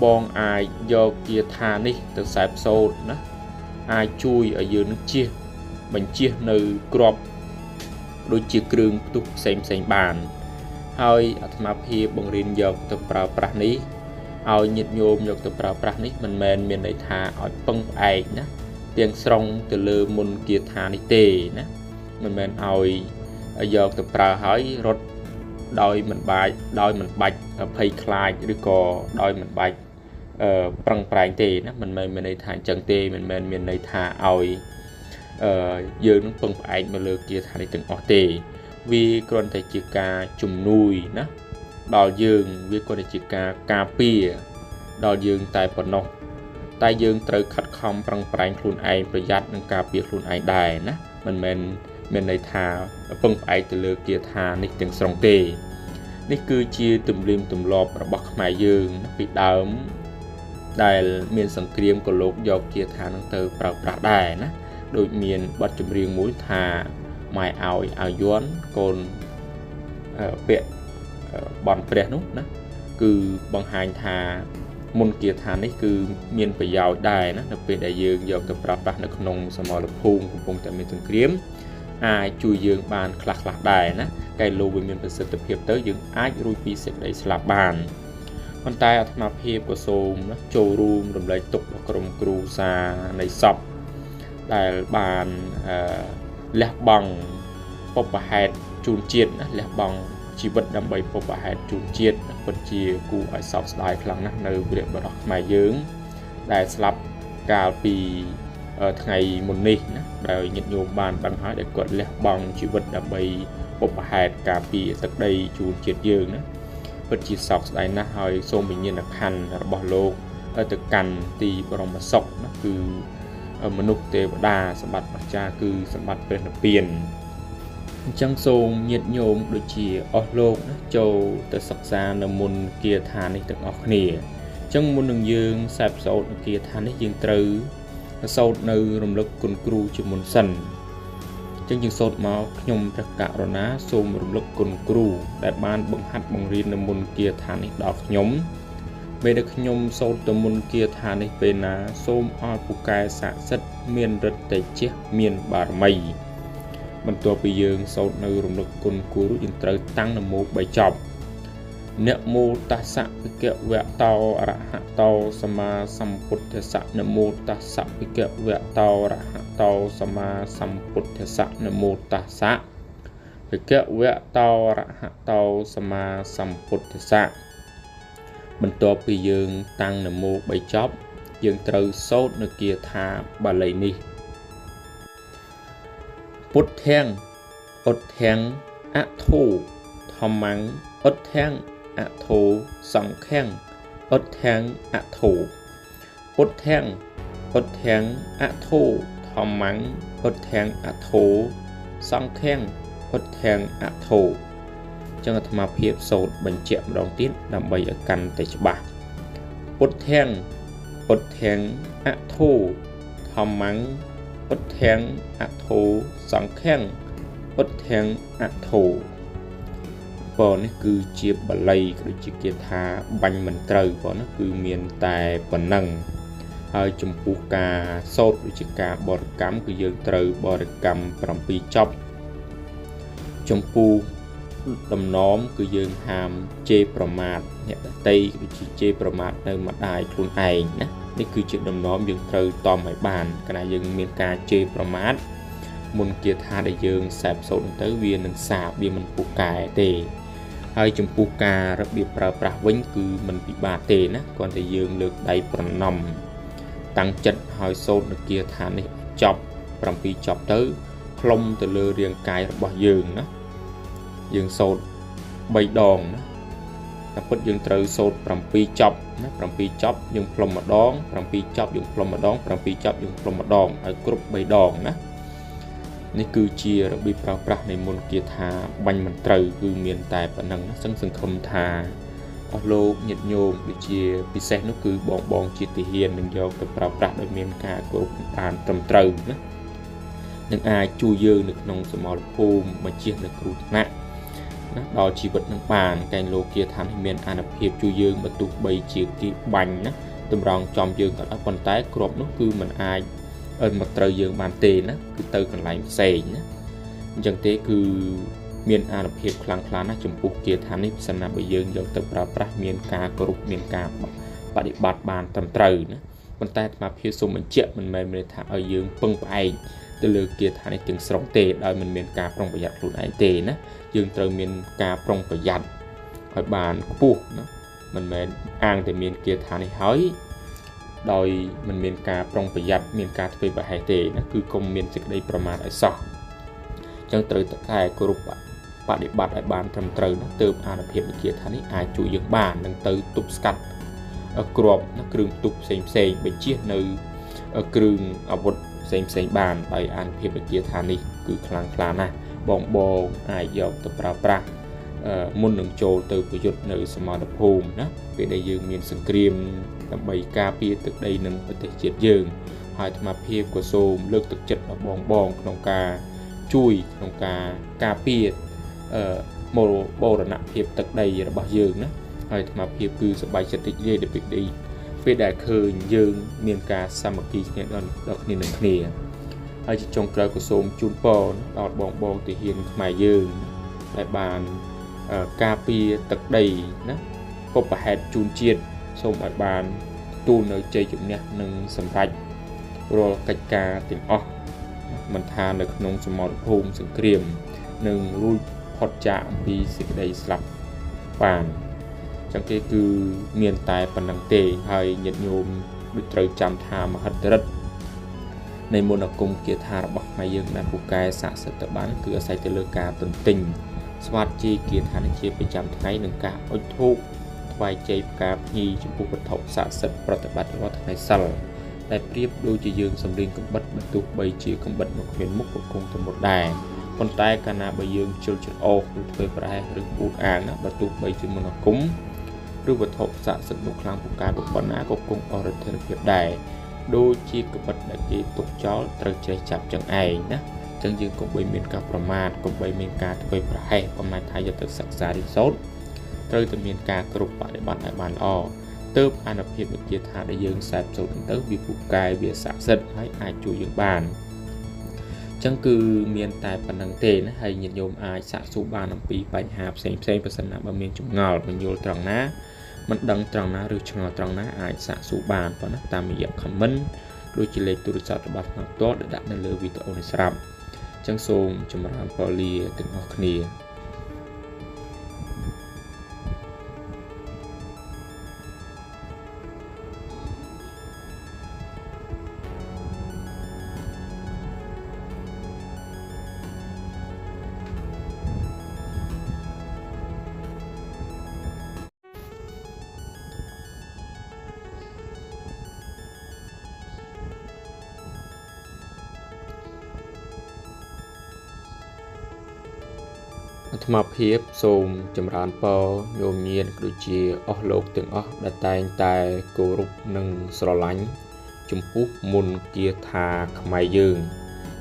បងអាចយកគាថានេះទៅខ្សែផ្សូតណាអាចជួយឲ្យយើងនឹងជៀសបញ្ជៀសនៅគ្រាប់ដូចជាគ្រឿងផ្ទុះផ្សេងបានហើយអាត្មាភាពបង្រៀនយកទៅប្រើប្រាស់នេះឲ្យញាតិញោមយកទៅប្រើប្រាស់នេះមិនមែនមានន័យថាឲ្យពឹងផ្អែកណាទាំងស្រុងទៅលើមន្តគាថានេះទេណាមិនមែនឲ្យយកទៅប្រើហើយរត់ដោយមិនបាច់ភ័យខ្លាចឬក៏ដោយមិនបាច់ប្រឹងប្រែងទេណាមិនមែនមានន័យថាអញ្ចឹងទេមិនមែនមានន័យថាឲ្យយើងនឹងពឹងផ្អែកមកលើគាថានេះទាំងអស់ទេវាគ្រាន់តែជាការជំនួយណាដល់យើងវាគ្រាន់តែជាការការពារដល់យើងតែប៉ុណ្ណោះតែយើងត្រូវខិតខំប្រឹងប្រែងខ្លួនឯងប្រយ័ត្ននឹងការពារខ្លួនឯងដែរណាមិនមែនមានន័យថាពឹងផ្អែកទៅលើគាថានេះទាំងស្រុងទេនេះគឺជាទំនៀមទម្លាប់របស់ខ្មែរយើងពីដើមដែលមានសង្គ្រាមក៏លោកយកគាថានឹងទៅប្រើប្រាស់ដែរណាដូចមានបទចម្រៀងមួយថាម៉ែឲ្យយន់កូនពាក់បន់ព្រះនោះណាគឺបង្ហាញថាមន្តគាថានេះគឺមានប្រយោជន៍ដែរណានៅពេលដែលយើងយកទៅប្រើប្រាស់នៅក្នុងសមរភូមិកំពុងតែមានសង្គ្រាមអាចជួយយើងបានខ្លះដែរណាកែលោកវាមានប្រសិទ្ធភាពទៅយើងអាចរួចពីសេចក្តីស្លាប់បានប៉ុន្តែអាត្មាភាពក៏សូមណាចូលរួមរំលែកទុក្ខដល់ក្រុមគ្រួសារនៃសពដែលបានលះបង់ពុបហេតុជូនជាតិណាលះបង់ជីវិតដើម្បីពុបហេតុជូនជាតិពិតជាគួរឲ្យសោកស្ដាយខ្លាំងណាស់នៅវីរបុរសខ្មែរយើងដែលស្លាប់កាលពីថ្ងៃមុននេះណាដែលញាតិញោមបានដឹងហើយដែលគាត់លះបង់ជីវិតដើម្បីពុបហេតុការពារទឹកដីជូនជាតិយើងណាពិតជាសោកស្ដាយណាស់ហើយសូមវិញ្ញាណក្ខន្ធរបស់លោកទៅកាន់ទីបរមសុខណាគឺមនុស្សទេវតាសម្បត្តិព្រះចាគឺសម្បត្តិព្រះនិព្វានអញ្ចឹងសូមញាតិញោមដូចជាអស់លោកណាចូលទៅសិក្សានៅមន្តគាថានេះទាំងអស់គ្នាអញ្ចឹងមុននឹងយើងខ្សែផ្សោតគាថានេះយើងត្រូវសូត្រនៅរំលឹកគុណគ្រូជាមុនសិនអញ្ចឹងយើងសូត្រមកខ្ញុំព្រះករុណាសូមរំលឹកគុណគ្រូដែលបានបង្ហាត់បង្រៀននៅមន្តគាថានេះដល់ខ្ញុំពេលដែលខ្ញុំសូត្រទៅមន្តគាថានេះពេលណាសូមឲ្យពូកែស័ក្តិសិទ្ធិមានឫទ្ធិតេជះមានបារមីបន្ទាប់ពីយើងសូត្រនៅរំលឹកគុណគ្រូយើងត្រូវតាំងនមោ3ចប់នមោតស្សៈភិក្ខវៈតោអរហតោសម្មាសម្ពុទ្ធស្សៈនមោតស្សៈភិក្ខវៈតោអរហតោសម្មាសម្ពុទ្ធស្សៈនមោតស្សៈភិក្ខវៈតោអរហតោសម្មាសម្ពុទ្ធស្សៈបន្ទាប់ពីយើងតាំងនមោ3ចប់យើងត្រូវសូត្រនៅគាថាបាលីនេះពុទ្ធាំងឧទ្ធាំងអធោធម្មੰឧទ្ធាំងអធោសង្ឃំឧទ្ធាំងអធោពុទ្ធាំងឧទ្ធាំងអធោធម្មੰឧទ្ធាំងអធោ សង្ឃាំងពុទ្ធាំងអធោចឹងអាត្មាភាពសូត្របញ្ជាក់ម្ដងទៀតដើម្បីឲ្យកាន់តែច្បាស់ពុទ្ធាំងអធោធម្មੰពុទ្ធាំងអធោសង្ឃាំងពុទ្ធាំងអធោប៉ុនេះគឺជាបាលីដូចជាគេថាបាញ់មិនត្រូវប៉ុនេះគឺមានតែប៉ុណ្ណឹងហើយចំពោះការសូត្រដូចជាការបរិកម្មគឺយើងត្រូវបរិកម្ម7ចប់ចំពោះដំណំគឺយើងហាមជេរប្រមាថអ្នកដទៃដូចជាជេរប្រមាថនៅម្ដាយខ្លួនឯងណានេះគឺជាដំណំយើងត្រូវតំឲ្យបានកាលណាយើងមានការជេរប្រមាថមុនគាថាដែលយើងសែបសូត្រទៅវានឹងសាបវាមិនពុះកែទេហើយចំពោះការរបៀបប្រើប្រាស់វិញគឺមិនពិបាកទេណាគ្រាន់តែយើងលើកដៃប្រណម្យតាំងចិត្តឲ្យសូត្រនៅគាថានេះចប់7ចប់ទៅផ្លុំទៅលើរាងកាយរបស់យើងណាយើងសូត្រ3ដងណាតែពិតយើងត្រូវសូត្រ7ចប់ណា7ចប់យើងផ្លុំម្ដង7ចប់យើងផ្លុំម្ដង7ចប់យើងផ្លុំម្ដងឲ្យគ្រប់3ដងណានេះគឺជារបៀបប្រើប្រាស់នៃមន្តគាថាបាញ់មិនត្រូវគឺមានតែប៉ុណ្ណឹងណាសង្ឃឹមថាអស់លោកញាតិញោមដូចជាពិសេសនោះគឺបងជាទាហាននឹងយកទៅប្រើប្រាស់ដោយមានការគោរពបានត្រឹមត្រូវណានឹងអាចជួយយើងនៅក្នុងសមរភូមិមកជៀសនៅគ្រោះថ្នាក់ណាដល់ជីវិតនឹងបានកែងលោកគាថានេះមានអានុភាពជួយយើងបើទោះបីជាគេបាញ់ណាតម្រង់ចំយើងក៏ដោយប៉ុន្តែគ្រាប់នោះគឺมันអាចមកត្រូវយើងបានទេណាគឺទៅកន្លែងផ្សេងណាអញ្ចឹងទេគឺមានអានុភាពខ្លាំងក្លាណាស់ចំពោះគាថានេះពិសេសណាបើយើងយកទៅប្រើប្រាស់មានការគោរពមានការបដិបត្តិបានត្រឹមត្រូវណាប៉ុន្តែអាត្មាភាពសូមបញ្ជាក់មិនមែនមានថាឲ្យយើងពឹងផ្អែកទៅលើគាថានេះទាំងស្រុងទេដោយមិនមានការប្រុងប្រយ័ត្នខ្លួនឯងទេណាយើងត្រូវមានការប្រុងប្រយ័ត្នឲ្យបានខ្ពស់ណាមិនមែនអាងតែមានគាថានេះហើយដោយមិនមានការប្រុងប្រយ័ត្នមានការធ្វើប្រហែសទេណាគឺកុំមានសេចក្តីប្រមាថឲ្យសោះអញ្ចឹងត្រូវតែគោរពបដិបត្តិឲ្យបានត្រឹមត្រូវណាទើបអានុភាពវិគាថានេះអាចជួយយើងបាននឹងទៅទប់ស្កាត់គ្រាប់ណាគ្រឿងផ្ទុះផ្សេងបញ្ជៀសនៅគ្រឿងអាវុធផ្សេងបានដោយអានុភាពវិគាថានេះគឺខ្លាំងក្លាណាស់បងអាចយកទៅប្រើប្រាស់មុននឹងចូលទៅប្រយុទ្ធនៅសមរភូមិណាពេលដែលយើងមានសង្គ្រាមដើម្បីការពារទឹកដីនិងប្រទេសជាតិយើងហើយអាត្មាភាពក៏សូមលើកទឹកចិត្តដល់បងក្នុងការជួយក្នុងការការពារបរណភាពទឹកដីរបស់យើងណាហើយអាត្មាភាពគឺសប្បាយចិត្តរីករាយដល់ពេលដែលឃើញយើងមានការសាមគ្គីគ្នាដល់គ្នានឹងគ្នាហើយជាចុងក្រោយក៏សូមជូនពរដល់បងទាហានខ្មែរយើងដែលបានការពារទឹកដីណាពុបហេតុជូនជាតិសូមឲ្យបានទូលនៅជ័យជំនះនិងសម្រេចរាល់កិច្ចការទាំងអស់មិនថានៅក្នុងសមរភូមិសង្គ្រាមនិងរួចផុតចាកអំពីសេចក្តីស្លាប់បានចឹងគេគឺមានតែប៉ុណ្្នឹងទេហើយញាតិញោមដូចត្រូវចាំថាមហិទ្ធិឫទ្ធិនៃមន្តអាគមគាថារបស់ខ្មែរយើងដែលពូកែស័ក្តិសិទ្ធិទៅបានគឺអាស្រ័យទៅលើការទន្ទិញស្វាតជាគាថានេះជាប្រចាំថ្ងៃនឹងការអុជធូបថ្វាយចីផ្កាភ្ញីចំពោះវត្ថុស័ក្តិសិទ្ធិប្រតិបត្តិរាល់ថ្ងៃសិលដែលប្រៀបដូចជាយើងសម្លេងកំបិតបន្ទុះបីជាកំបិតមកគ្មានមុខក៏គង់ទៅមុតដែរប៉ុន្តែកាលណាបើយើងជិលច្រអូសឬធ្វើប្រហែសឬពូតអាងណាបើទោះបីជាមន្តអាគមឬវត្ថុស័ក្តិសិទ្ធិនោះខ្លាំងពូកែប៉ុណ្ណាក៏គង់អរិទ្ធិភាពដែរដូចជាកំបិតដែលគេទុកចោលត្រូវចេះចាប់ចឹងឯងណាចឹងយើងកុំបីមានការប្រមាថកុំបីមានការធ្វើប្រហែសបំណាច់ថាយកទៅសិក្សារៀនសូត្រត្រូវតែមានការគ្រប់បដិបត្តិឲ្យបានល្អទើបអានុភាពវិគាថាដែលយើងសែបសូត្រទៅវាពូកែវាស័ក្តិសិទ្ធិហើយអាចជួយយើងបានចឹងគឺមានតែប៉ុណ្្នឹងទេណាហើយញាតិញោមអាចសាកសួរបានអំពីបញ្ហាផ្សេងបើសិនណាបើមានចម្ងល់មិនយល់ត្រង់ណាមិនដឹងត្រង់ណាឬឆ្ងល់ត្រង់ណាអាចសាកសួរបានប៉ុណ្ណាតាមរយៈ comment ដូចជាលេខទូរស័ព្ទរបស់ខ្ញុំផ្ទាល់ដែលដាក់នៅលើវីដេអូនេះស្រាប់ចឹងសូមចម្រើនពរលាទាំងអស់គ្នា អាត្មាភាពសូមចម្រើនពរញោមញាតិដូចជាអស់លោកទាំងអស់ដែលតែងតែគោរពនិងស្រឡាញ់ចំពោះមុនគាថាខ្មែរយើង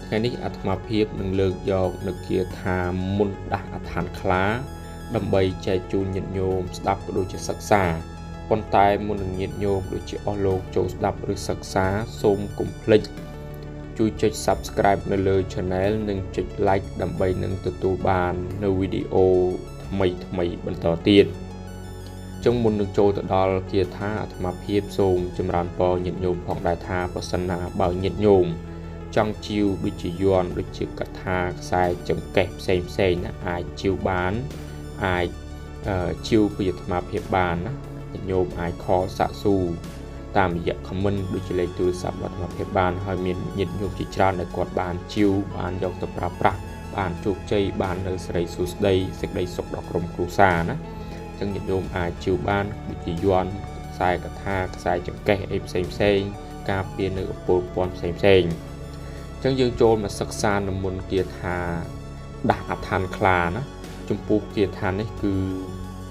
ថ្ងៃនេះអាត្មាភាពនឹងលើកយកនូវគាថាមុនដាស់អដ្ឋានខ្លាដើម្បីចែកជូនញាតិញោមស្ដាប់ក៏ដូចជាសិក្សាប៉ុន្តែមុននឹងញាតិញោមដូចជាអស់លោកចូលស្ដាប់ឬសិក្សាសូមកុំភ្លេចជួយចុច Subscribe នៅលើ Channel និងចុច Like ដើម្បីនឹងទទួលបាននៅវីដេអូថ្មីបន្តទៀតចុងមុននឹងចូលទៅដល់គាថាអាត្មាភាពសូមចម្រើនពរញាតិញោមផងដែរថាប្រសិនណាបើញាតិញោមចង់ជីវដូចជាយ័ន្តដូចជាកថាខ្សែចង្កេះផ្សេងណាអាចជីវបានអាចជីវពីអាត្មាភាពបានណាញាតិញោមអាចខលសាក់ស៊ូតាមរយៈ comment ដូចជាលេខទូរស័ព្ទអាត្មាភាពបានហើយមានញាតិញោមជាច្រើនដែលគាត់បានជីវបានយកទៅប្រើប្រាស់បានជោគជ័យបាននៅសេរីសួស្តីសេចក្តីសុខដល់ក្រុមគ្រួសារណាអញ្ចឹងញាតិញោមអាចជីវបានដូចជាយ័ន្តខ្សែកថាខ្សែចង្កេះអីផ្សេងការពារនៅអពលពន្ធផ្សេងអញ្ចឹងយើងចូលមកសិក្សានៅមុនគាថាដាស់អដ្ឋានខ្លាណាចំពោះគាថានេះគឺ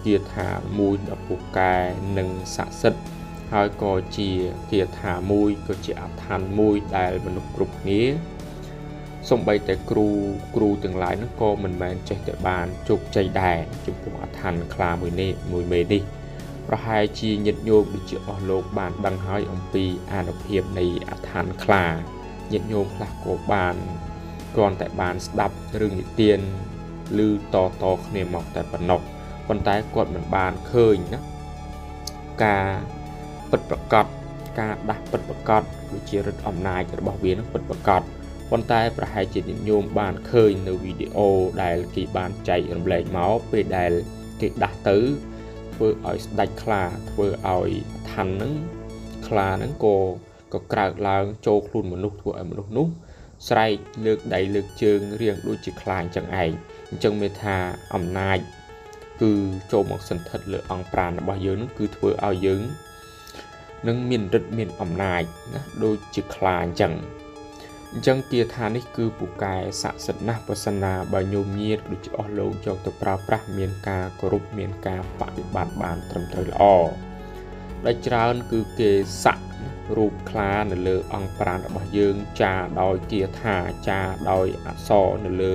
គាថាមួយដ៏ពូកែនិងស័ក្តិសិទ្ធិហើយក៏ជាគាថាមួយក៏ជាអដ្ឋានមួយដែលមនុស្សគ្រប់គ្នាសូម្បីតែគ្រូទាំងឡាយនោះក៏មិនមែនចេះតែបានជោគជ័យដែរចំពោះអដ្ឋានខ្លាមួយមេនេះប្រហែលជាញាតិញោមដូចជាអស់លោកបានដឹងហើយអំពីអានុភាពនៃអដ្ឋានខ្លាញាតិញោមខ្លះក៏បានគ្រាន់តែបានស្ដាប់រឿងនិទានឬតគ្នាមកតែប៉ុណ្ណោះប៉ុន្តែគាត់មិនបានឃើញណាការពិតប្រាកដការដាស់ពិតប្រាកដដូចជាឫទ្ធិអំណាចរបស់វានឹងពិតប្រាកដប៉ុន្តែប្រហែលជាញាតិញោមបានឃើញនៅវីដេអូដែលគេបានចែករំលែកមកពេលដែលគេដាស់ទៅធ្វើឲ្យស្ដេចខ្លាធ្វើឲ្យឋាននឹងខ្លានឹងក៏ក្រើកឡើងចូលខ្លួនមនុស្សធ្វើឲ្យមនុស្សនោះស្រែកលើកដៃលើកជើងរៀងដូចជាខ្លាអញ្ចឹងឯងអញ្ចឹងមានថាអំណាចគឺចូលមកសន្ធិដ្ឋលើអង្គប្រាណរបស់យើងនឹងគឺធ្វើឲ្យយើងនឹងមានឫទ្ធិមានអំណាចណាដូចជាខ្លាអញ្ចឹងគាថានេះគឺពូកែស័ក្តិសិទ្ធិណាស់ប្រសិនណាបើញោមញាតិដូចជាអស់លោកយកទៅប្រើប្រាស់មានការគោរពមានការបដិបត្តិបានត្រឹមត្រូវល្អដែលច្រើនគឺគេសាក់រូបខ្លានៅលើអង្គប្រាណរបស់យើងចាដោយគាថាចាដោយអក្សរនៅលើ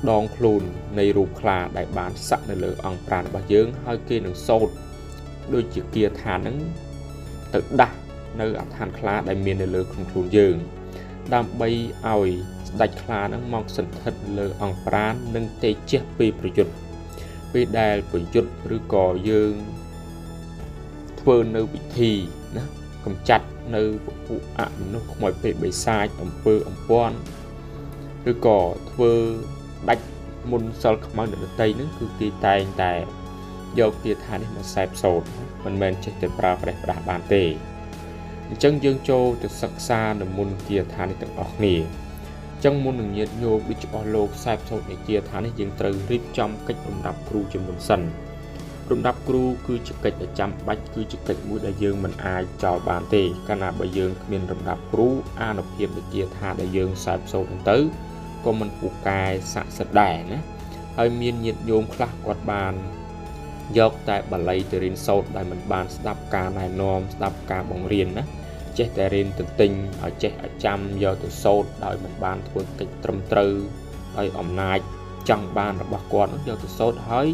ដងខ្លួននៃរូបខ្លាដែលបានសាក់នៅលើអង្គប្រាណរបស់យើងហើយគេនឹងសូត្រដូចជាគាថានឹងទៅដាស់នៅអដ្ឋានខ្លាដែលមាននៅលើខ្លួនយើងដើម្បីឲ្យស្ដេចខ្លានឹងមកសន្ធិដ្ឋលើអង្គប្រាណនិងទេជះពេលប្រយុទ្ធពេលដែលប្រយុទ្ធឬក៏យើងធ្វើនៅពិធីណាកម្ចាត់នៅពួកអមនុស្សខ្មោចពេកបិសាចអំពើអំពាន់ឬក៏ធ្វើដាច់មុនសិលខ្មៅនៅដតីនឹងគឺគេតែងតែយកគាថានេះមកសែបសូត្រមិនមែនចេះតែប្រើប្រាស់បានទេអញ្ចឹងយើងចូលទៅសិក្សានៅមុនគាថានេះទាំងអស់គ្នាអញ្ចឹងមុននឹងញាតិញោមដូចអស់លោកសែបសូត្រនៃគាថានេះយើងត្រូវរៀបចំកិច្ចរំដាប់គ្រូជាមុនសិនរំដាប់គ្រូគឺជាកិច្ចដែលចាំបាច់គឺជាកិច្ចមួយដែលយើងមិនអាចចោលបានទេកាលណាបើយើងគ្មានរំដាប់គ្រូអានុភាពនៃគាថាដែលយើងសែបសូត្រទៅក៏មិនពូកែស័ក្តិសិទ្ធិដែរណាហើយមានញាតិញោមខ្លះគាត់បានយកតែបាលីទៅរៀនសូត្រដែលមិនបានស្ដាប់ការណែនាំស្ដាប់ការបង្រៀនណាចេះតែរៀនទន្ទិញឲ្យចេះឲ្យចាំយកទៅសូត្រដោយមិនបានធ្វើកិច្ចត្រឹមត្រូវឲ្យអំណាចចង់បានរបស់គាត់នោះយកទៅសូត្រហើយ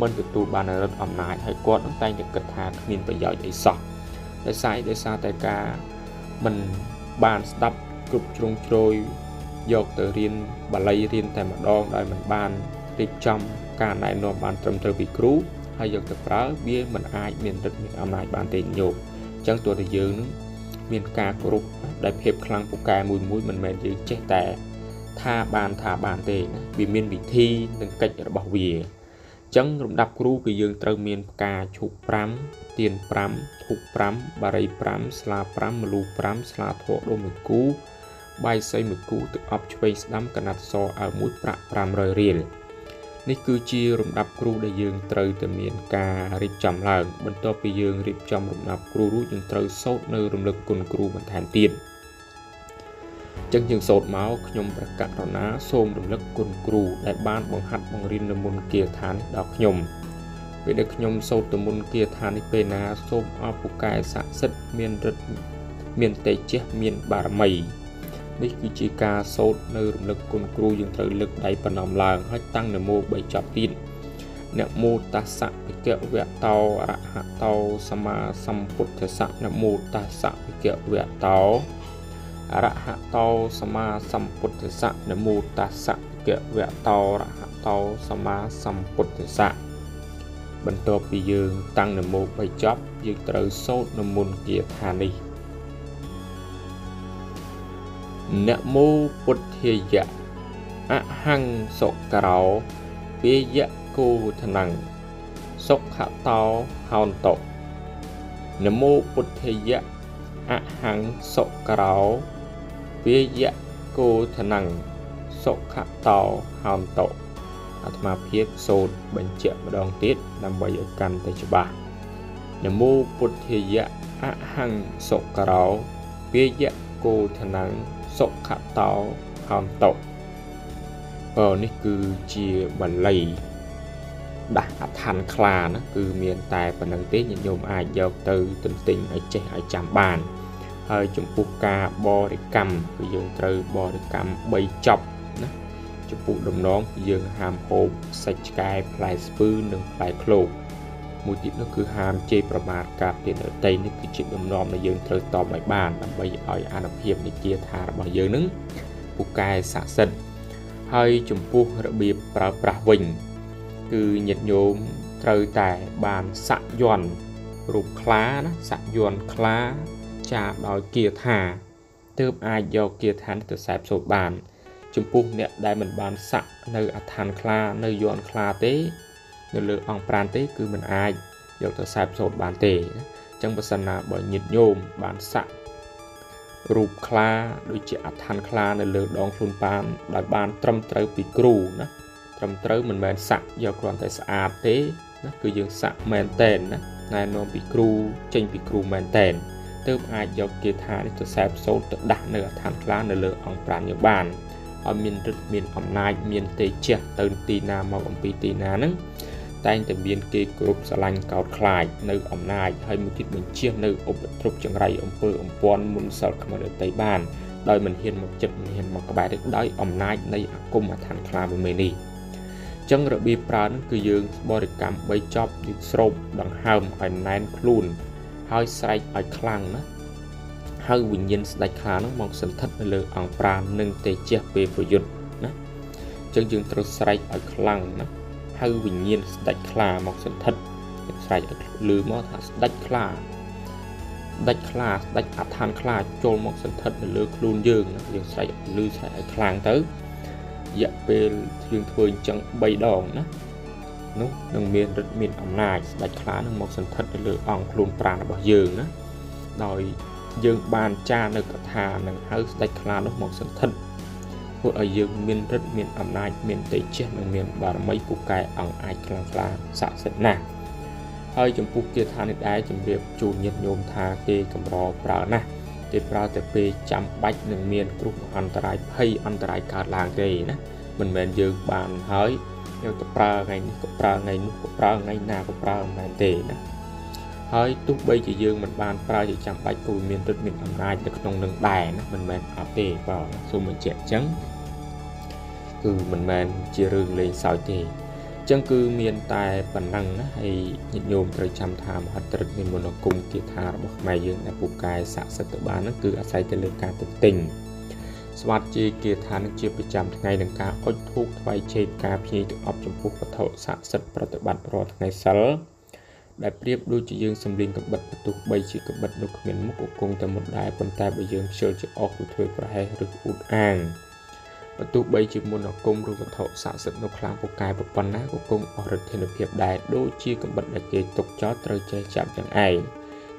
មិនទទួលបានឫទ្ធិអំណាចហើយគាត់នឹងតែងតែគិតថាគ្មានប្រយោជន៍អីសោះដោយសារតែការមិនបានស្ដាប់គ្រប់ជ្រុងជ្រោយយកទៅរៀនបាលីរៀនតែម្ដងដោយមិនបានរៀបចំការណែនាំបានត្រឹមត្រូវពីគ្រូហើយយកទៅប្រើវាមិនអាចមានឫទ្ធិមានអំណាចបានទេញោមអញ្ចឹងទោះតែយើងនឹងមានការគោរពដែលភាពខ្លាំងពូកែមួយមិនមែនយើងចេះតែថាបានទេណាវាមានវិធីនិងកិច្ចរបស់វាអញ្ចឹងរំដាប់គ្រូគឺយើងត្រូវមានផ្កាឈូក5ទៀន5ធូប5បារី5ស្លា5ម្លូ5ស្លាធម៌ដុំ1គូបាយសី1គូទឹកអប់ឆ្វេងស្ដាំកណាត់សអាវ1ប្រាក់500រៀលនេះគឺជារំដាប់គ្រូដែលយើងត្រូវតែមានការរៀបចំឡើងបន្ទាប់ពីយើងរៀបចំរំដាប់គ្រូរួចយើងត្រូវសូត្រនៅរំលឹកគុណគ្រូបន្ថែមទៀត ចឹងយើងសូត្រមកខ្ញុំប្រកាសរណាសូមរំលឹកគុណគ្រូដែលបានបង្ហាត់បង្រៀននៅមុនគាថានេះដល់ខ្ញុំពេលដែលខ្ញុំសូត្រទៅមុនគាថានេះពេលណាសូមអរពូកែស័ក្តិសិទ្ធិមានឫទ្ធិមានតេជះមានបារមីនេះគឺជាការសូត្រនៅរំលឹកគុណគ្រូយើងត្រូវលើកដៃប្រណម្យឡើងហើយតាំងនមោ3ចប់ទៀតនមោតាសៈភិក្ខវៈតោអរហតោសម្មាសម្ពុទ្ធស្សៈនមោតាសៈភិក្ខវៈតោអរហតោសម្មាសម្ពុទ្ធស្សៈនមោតាសៈភិក្ខវៈតោអរហតោសម្មាសម្ពុទ្ធស្សៈបន្ទាប់ពីយើងតាំងនមោ3ចប់យើងត្រូវសូត្រនមន្តគាថានេះនមោពុទ្ធាយៈអហង្សុករោពេយៈគោធនੰសុខតោហោនតុនមោពុទ្ធាយៈអហង្សុករោពេយៈគោធនੰសុខតោហោនតុអាត្មាភាពសូត្របញ្ជាក់ម្ដងទៀតដើម្បីឲ្យកាន់តែច្បាស់នមោពុទ្ធាយៈអហង្សុករោពេយៈគោធនੰសុខតោហោនតុនេះគឺជាបាលីដាស់អដ្ឋានខ្លាណាគឺមានតែប៉ុណ្្នឹងទេញាតិញោមអាចយកទៅទន្ទិញឲ្យចេះឲ្យចាំបានហើយចំពោះការបរិកម្មគឺយើងត្រូវបរិកម្ម3ចប់ណាចំពោះដំណងគឺយើងហាមហូបសាច់ឆ្កែផ្លែស្ពឺនិងផ្លែឃ្លោកមួយទៀតនោះគឺហាមជេរប្រមាថការពារដទៃនេះគឺជាដំណំដែលយើងត្រូវតបឲ្យបានដើម្បីឲ្យអានុភាពនៃគាថារបស់យើងនឹងពូកែស័ក្តិសិទ្ធិហើយចំពោះរបៀបប្រើប្រាស់វិញគឺញាតិញោមត្រូវតែបានសាក់យ័ន្តរូបខ្លាណាសាក់យ័ន្តខ្លាចាដោយគាថាទើបអាចយកគាថានេះទៅសែបសូត្របានចំពោះអ្នកដែលមិនបានសាក់នៅអដ្ឋានខ្លានៅយ័ន្តខ្លាទេនៅលើអង្គប្រានទេគឺមិនអាចយកទៅសែបសូត្របានទេអញ្ចឹងបើសិនណាបើញាតិញោមបានសាក់រូបខ្លាដូចជាអដ្ឋានខ្លានៅលើដងខ្លួនប៉ានដោយបានត្រឹមត្រូវពីគ្រូណាត្រឹមត្រូវមិនមែនសាក់យកគ្រាន់តែស្អាតទេណាគឺយើងសាក់មែនតែនណាណែនាំពីគ្រូចេញពីគ្រូមែនតែនទើបអាចយកគាថានេះទៅសែបសូត្រទៅដាក់នៅអដ្ឋានខ្លានៅលើអង្គប្រានយើងបានឲ្យមានឫទ្ធិមានអំណាចមានតេជះទៅទីណាមកអំពីទីណាហ្នឹងតែងតែមានគេគ្រប់ស្រឡាញ់កោតខ្លាចនៅអំណាចហើយមួយទៀតបញ្ជានៅឧបទ្រពចង្រៃអំពើអំពាន់មុនសិលខ្មៅដតីបានដោយមិនហ៊ានមកចិត្តមិនហ៊ានមកក្បែរទេដោយអំណាចនៃអាគមអដ្ឋានខ្លាមួយនេះចឹងរបៀបប្រើនឹងគឺយើងបរិកម្ម3ចប់យើងស្រូបដង្ហើមឲ្យណែនខ្លួនហើយស្រែកឲ្យខ្លាំងណាហើយវិញ្ញាណស្ដេចខ្លានោះមកសន្ធិដ្ឋនៅលើអង្គប្រាណនិងតេជះពេលប្រយុទ្ធណាចឹងយើងត្រូវស្រែកឲ្យខ្លាំងណាហើយវិញ្ញាណស្ដេចខ្លាមកសន្ធិដ្ឋស្រែកឲ្យលឺមកថាស្ដេចខ្លាស្ដេចខ្លាស្ដេចអដ្ឋានខ្លាចូលមកសន្ធិដ្ឋនៅលើខ្លួនយើងណាយើងស្រែកលឺស្រែកឲ្យខ្លាំងទៅរយៈពេលយើងធ្វើអញ្ចឹង3ដងណានោះនឹងមានឫទ្ធិមានអំណាចស្ដេចខ្លានឹងមកសន្ធិដ្ឋនៅលើអង្គខ្លួនប្រាណរបស់យើងណាដោយយើងបានចារនៅកថានឹងហៅស្ដេចខ្លានោះមកសន្ធិដ្ឋធ្វើឲ្យយើងមានឫទ្ធិមានអំណាចមានតេជះនិងមានបារមីពូកែអង្គអាចខ្លាំងក្លាស័ក្តិសិទ្ធិណាស់ហើយចំពោះគាថានេះដែរជម្រាបជូនញាតិញោមថាគេកម្រប្រើណាស់គេប្រើតែពេលចាំបាច់នឹងមានគ្រោះអន្តរាយភ័យអន្តរាយកើតឡើងទេណាមិនមែនយើងបានហើយយកទៅប្រើថ្ងៃនេះក៏ប្រើថ្ងៃនោះក៏ប្រើថ្ងៃណាក៏ប្រើមិនមែនទេណាហើយទោះបីជាយើងមិនបានប្រើជាចាំបាច់ក៏មានឫទ្ធិមានអំណាចនៅក្នុងនឹងដែរណាមិនមែនអត់ទេបាទសូមបញ្ជាក់អញ្ចឹងគឺមិនមែនជារឿងលេងសើចទេអញ្ចឹងគឺមានតែប៉ុណ្ណឹងណាហើយញាតិញោមត្រូវចាំថាមហិទ្ធិឫទ្ធិមានមនោគមគាថារបស់ខ្មែរយើងដែលពូកែស័ក្តិសិទ្ធិទៅបានហ្នឹងគឺអាស្រ័យទៅលើការទិញស្វាតជាគាថានឹងជាប្រចាំថ្ងៃនឹងការអុជធូបថ្វាយជេតការភ្ញីទាំងអប់ចំពោះវត្ថុស័ក្តិសិទ្ធិប្រតិបត្តិរាល់ថ្ងៃសិលដែលប្រៀបដូចជាយើងសម្លេងកបិតបន្ទុះបីជាកបិតនោះគ្មានមុខគង់តែមុតដែរប៉ុន្តែបើយើងខ្ជិលជាអស់គឺធ្វើប្រហែសឬអ៊ូតអាងបន្ទុះបីជាមុនអាគមឬវត្ថុស័ក្តិសិទ្ធិនៅខ្លាំងពូកែប៉ុណ្ណាក៏គង់អស់ឫទ្ធានុភាពដែរដូចជាកបិតដែលគេទុកចោលត្រូវចេះចាប់យ៉ាងឯង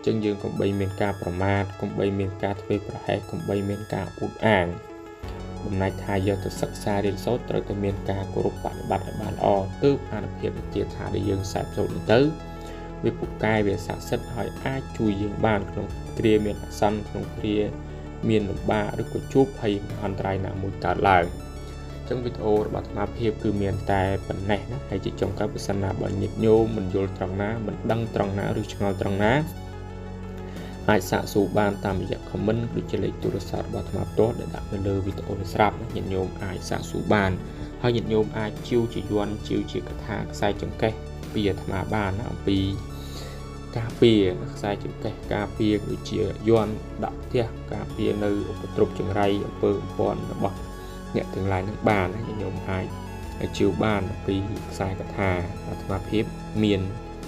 ចឹងយើងកុំបីមានការប្រមាទកុំបីមានការធ្វើប្រហែសកុំបីមានការអ៊ូតអាងបំណាច់ថាយកទៅសិក្សារៀនសូត្រត្រូវតែមានការគោរពបប្រតិបត្តិឲ្យបានល្អទើបអានុភាពវិទ្យាថាដែលយើងសែបសូត្រទៅវាពូកែវាស័ក្តិសិទ្ធិហើយអាចជួយយើងបានក្នុងគ្រាមានអាសន្នក្នុងគ្រា មានលំបាកឬក៏ជួបភ័យអន្តរាយណាមួយកើតឡើងចឹងវីដេអូរបស់អាត្មាភាពគឺមានតែប៉ុណ្ណេះណាហើយជាចុងក្រោយបើសិនណាបើញាតិញោមមិនយល់ត្រង់ណាមិនដឹងត្រង់ណាឬឆ្ងល់ត្រង់ណាអាចសាកសួរបានតាមរយៈ comment ដូចជាលេខទូរស័ព្ទរបស់អាត្មាផ្ទាល់ដែលដាក់នៅលើវីដេអូនេះស្រាប់ញាតិញោមអាចសាកសួរបានហើយញាតិញោមអាចជាវជាយ័ន្តជាវជាកថាខ្សែចង្កេះពីអាត្មាបានណាអំពីការពារខ្សែចង្កេះការពារដូចជាយ័ន្តដាក់ផ្ទះការពារនៅឧបទ្រពចង្រៃអំពើអំព័ន្ធរបស់អ្នកទាំងឡាយនឹងបានណាញាតិញោមអាចជាវបានពីខ្សែកថាអាត្មាភាពមាន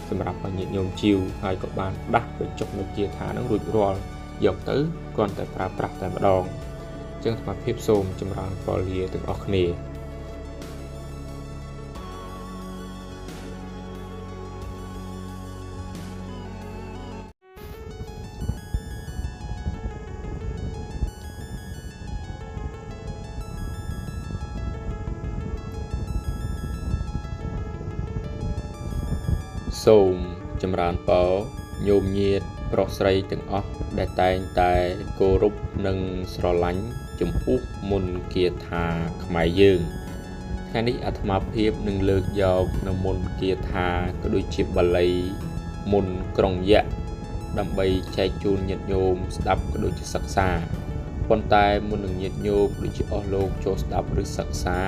សម្រាប់ញាតិញោមជាវហើយក៏បានដាស់បញ្ចុះនៅគាថានឹងរួចរាល់យកទៅគ្រាន់តែប្រើប្រាស់តែម្ដងអញ្ចឹងអាត្មាភាពសូមចម្រើនពរលាទាំងអស់គ្នាសូមចម្រើនពរញោមញាតិប្រុសស្រីទាំងអស់ដែលតែងតែគោរពនិងស្រឡាញ់ចំពោះមុនគាថាខ្មែរយើងថ្ងៃនេះអាត្មាភាពនឹងលើកយកនៅមុនគាថាក៏ដូចជាបាលីមុនក្រុងយក្សដើម្បីចែកជូនញាតិញោមស្ដាប់ក៏ដូចជាសិក្សាប៉ុន្តែមុននឹងញាតិញោមដូចជាអស់លោកចូលស្ដាប់ឬសិក្សា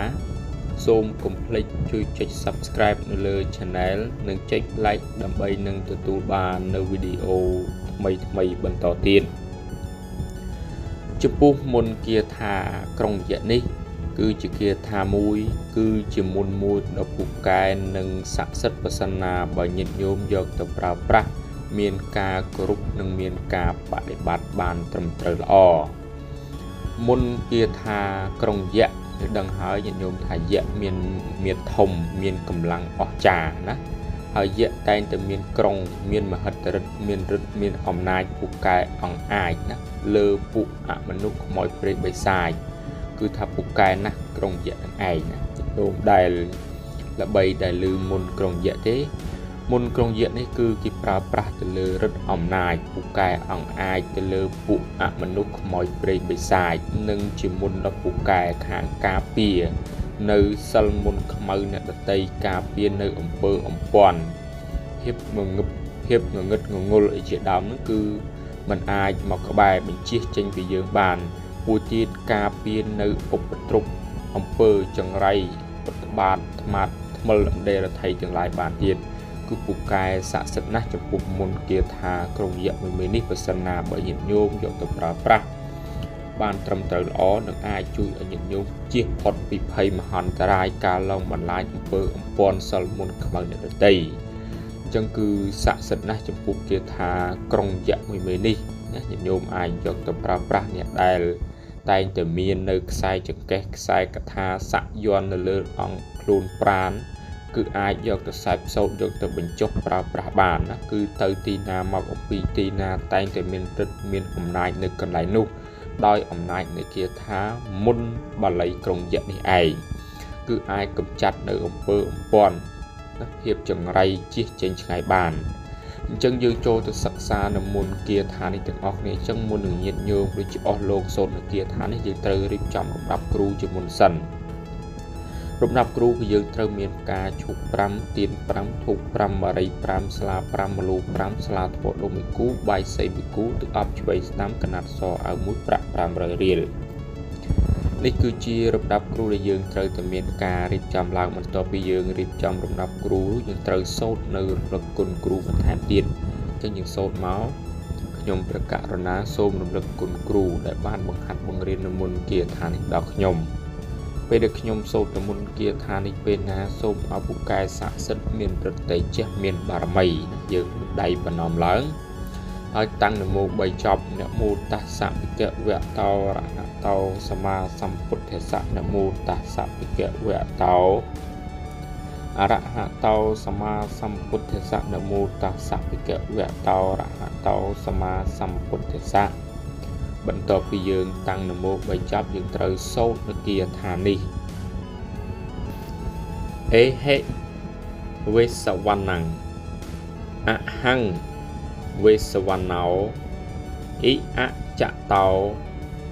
សូមកុំភ្លេចជួយចុច Subscribe នៅលើ Channel និងចុច Like ដើម្បីនឹងទទួលបាននៅវីដេអូថ្មីបន្តទៀតចំពោះមុនគាថាក្រុងយក្សនេះគឺជាគាថាមួយគឺជាមុនមួយដ៏ពូកែនិងស័ក្តិសិទ្ធិប្រសិនណាបើញាតិញោមយកទៅប្រើប្រាស់មានការគោរពនិងមានការបដិបត្តិបានត្រឹមត្រូវល្អមុនគាថាក្រុងយក្សគឺដឹងហើយញាតិញោមថាយក្សមានធំមានកម្លាំងអស្ចារ្យណាហើយយក្សតែងតែមានក្រុងមានមហិទ្ធិឫទ្ធិមានឫទ្ធិមានអំណាចពូកែអង្អាចណាលើពួកអមនុស្សខ្មោចព្រាយបិសាចគឺថាពូកែណាស់ក្រុងយក្សនឹងឯងណាញាតិញោមដែលល្បីដែលឮមុនក្រុងយក្សទេមុនក្រុងយក្សនេះគឺគេប្រើប្រាស់ទៅលើឫទ្ធិអំណាចពូកែអង្អាចទៅលើពួកអមនុស្សខ្មោចព្រាយបិសាចនិងជាមុនដល់ពូកែខាងការពារនៅសិលមុនខ្មៅអ្នកដតីការពារនៅអំពើអំព័ន្ធភាពងងឹតងងុលអីជាដើមនោះគឺมันអាចមកក្បែរបញ្ជិះចេញពីយើងបានពូទៀតការពារនៅឧបទ្រពអំពើចង្រៃបតបាតថ្មាត់ថ្មិលអន្តេរថៃទាំងឡាយបានទៀតគឺពូកែស័ក្តិសិទ្ធិណាស់ចំពោះមុនគាថាក្រុងយក្សមួយនេះប្រសិនណាបើញាតិញោមយកទៅប្រើប្រាស់បានត្រឹមត្រូវល្អនឹងអាចជួយឲ្យញាតិញោមជៀសផុតពីភ័យមហន្តរាយការឡងបន្លាចអំពើអំព័ន្ធសិលមុនខ្មៅអ្នកដទៃអញ្ចឹងគឺស័ក្តិសិទ្ធិណាស់ចំពោះគាថាក្រុងយក្សមួយនេះណាញាតិញោមអាចយកទៅប្រើប្រាស់អ្នកដែលតែងតែមាននៅខ្សែចង្កេះខ្សែកថាសាក់យន់នៅលើអង្គខ្លួនប្រាណគឺអាចយកទៅខ្សែផ្សោតយកទៅបញ្ចុះប្រើប្រាស់បានណាគឺទៅទីណាមកអំពីទីណាតែងតែមានឫទ្ធិមានអំណាចនៅកន្លែងនោះដោយអំណាចនៃគាថាមុនបាលីក្រុងយក្សនេះឯងគឺអាចកម្ចាត់នៅអំពើអំព័ន្ធភាពចង្រៃជៀសចេញឆ្ងាយបានអញ្ចឹងយើងចូលទៅសិក្សានៅមុនគាថានេះទាំងអស់គ្នាអញ្ចឹងមុននឹងញាតិញោមដូចជាអស់លោកសូត្រនៅគាថានេះយើងត្រូវរៀបចំលំដាប់គ្រូជាមុនសិនលំដាប់គ្រូគឺយើងត្រូវមានការឈប់5ទៀន5ធូប5បារី5ស្លា5មលូ5ស្លាថ្មដុំ1គូបាយសី1គូទឹកអប់ឆ្វេងស្ដាំកណាត់សអាវ1ប្រាក់500រៀលនេះគឺជាលំដាប់គ្រូដែលយើងត្រូវតែមានការរៀបចំឡើងបន្ទាប់ពីយើងរៀបចំលំដាប់គ្រូយើងត្រូវសូត្រនៅរំលឹកគុណគ្រូបន្ថែមទៀតអញ្ចឹងយើងសូត្រមកខ្ញុំព្រះករុណាសូមរំលឹកគុណគ្រូដែលបានបង្ហាត់បង្រៀននៅមុនគាថានេះដល់ខ្ញុំពេលដែលខ្ញុំសូត្រមុនគាថានេះពេលណាសូមឲ្យពូកែស័ក្តិសិទ្ធិមានឫទ្ធិចេះមានបារមីយើងដៃបណ្ណំឡើងហើយតាំងនមោ3ចប់នមោតស្សៈភិក្ខវៈតោរហតោសម្មាសម្ពុទ្ធស្សៈនមោតស្សៈភិក្ខវៈតោអរហតោសម្មាសម្ពុទ្ធស្សៈនមោតស្សៈភិក្ខវៈតោរហតោសម្មាសម្ពុទ្ធស្សៈបន្ទាប់ពីយើងតាំងនមោ3ចប់យើងត្រូវសូត្រនៅគាថានេះអេហេវេសវណ្ណੰអហੰវេសវណ្ណោអ៊ីអចតោ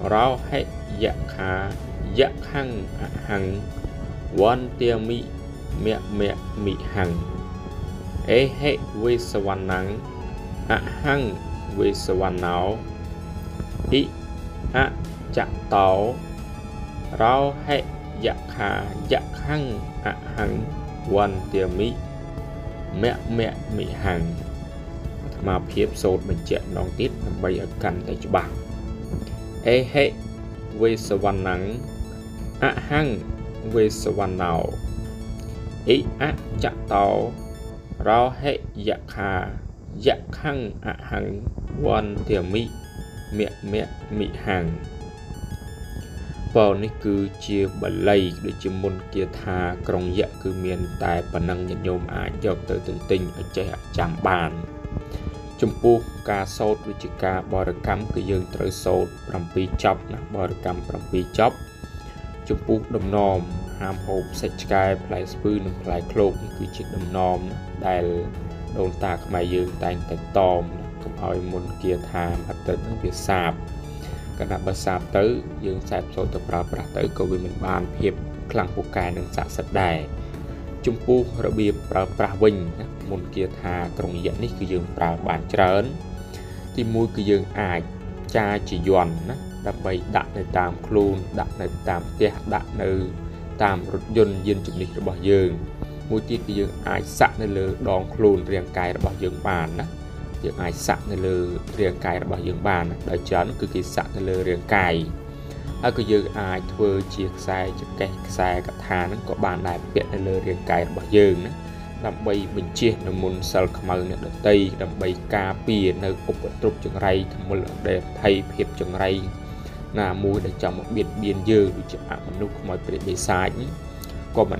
rau hệ dạ khá dạ hăng hằng wan tia mi mẹ mẹ mị hằng ế hệ vi sa văn nắng hăng vi sa văn não ý chạ táo rau hệ dạ khá dạ hăng hằng wan tia mi mẹ mẹ mị hằng mà phiếp sốt mình chạy nóng tiết bây ở căn tại cho bạn ế hệ vi sa văn nắng hăng vi sa văn não ý chạ táo rau hệ dạ khá dạ hăng hằng wan tia mi mẹ mẹ mị hằng này cứ chia bật lây để chia môn kia tha trong dạ cứ miền tài và năng nhận nhôm dọc tới từng tinh ở trẻ chạm bàn chung pu ca sốt với chữ ca bò được cắm cứ dương tới sốt làm pi chọc nè bò được cắm làm pi chọc chung pu đầm nòm hàm hộp sạch cài phải spư nằm phải khô cứ chiếc đầm nòm đài đồn tạc mày dương tay tay tòm không hỏi môn kia tha mà tới nó việc sạp cái nào bớt sạp tới dương sạp số tập ra tới câu vì mình bàn hiệp khăn của cài nâng sạ sạch đài chung pu rồi bia pra vinh môn kia tha trong dẫn ní cứ dương pra bàn trớn thì mũi cứ dương cha chỉ doan đập bay đặt nơi tam khuôn đặt nơi tam tia đặt nơi tam rút dồn dân chụp lịch bỏ dương mũi tiết cứ dương sạ nơi lơ đòn khuôn riêng cài bỏ dương bàn dương sạ nơi lơ riêng cài bỏ dương bàn đời chán cứ kỳ sạ nơi lơ riêng cài cứ dương thưa chia sai cho cái sai cả thà nó có bàn đại biệt nơi lơ riêng cài bỏ dương làm bay mình chia là môn sal mờ này ở tây làm bay ca pì nơi ốp trục chừng ray thầm một để thay hiệp chừng ray là mùi để chọn một biệt biên dư chỉ mình lúc mọi biệt bị sai có mình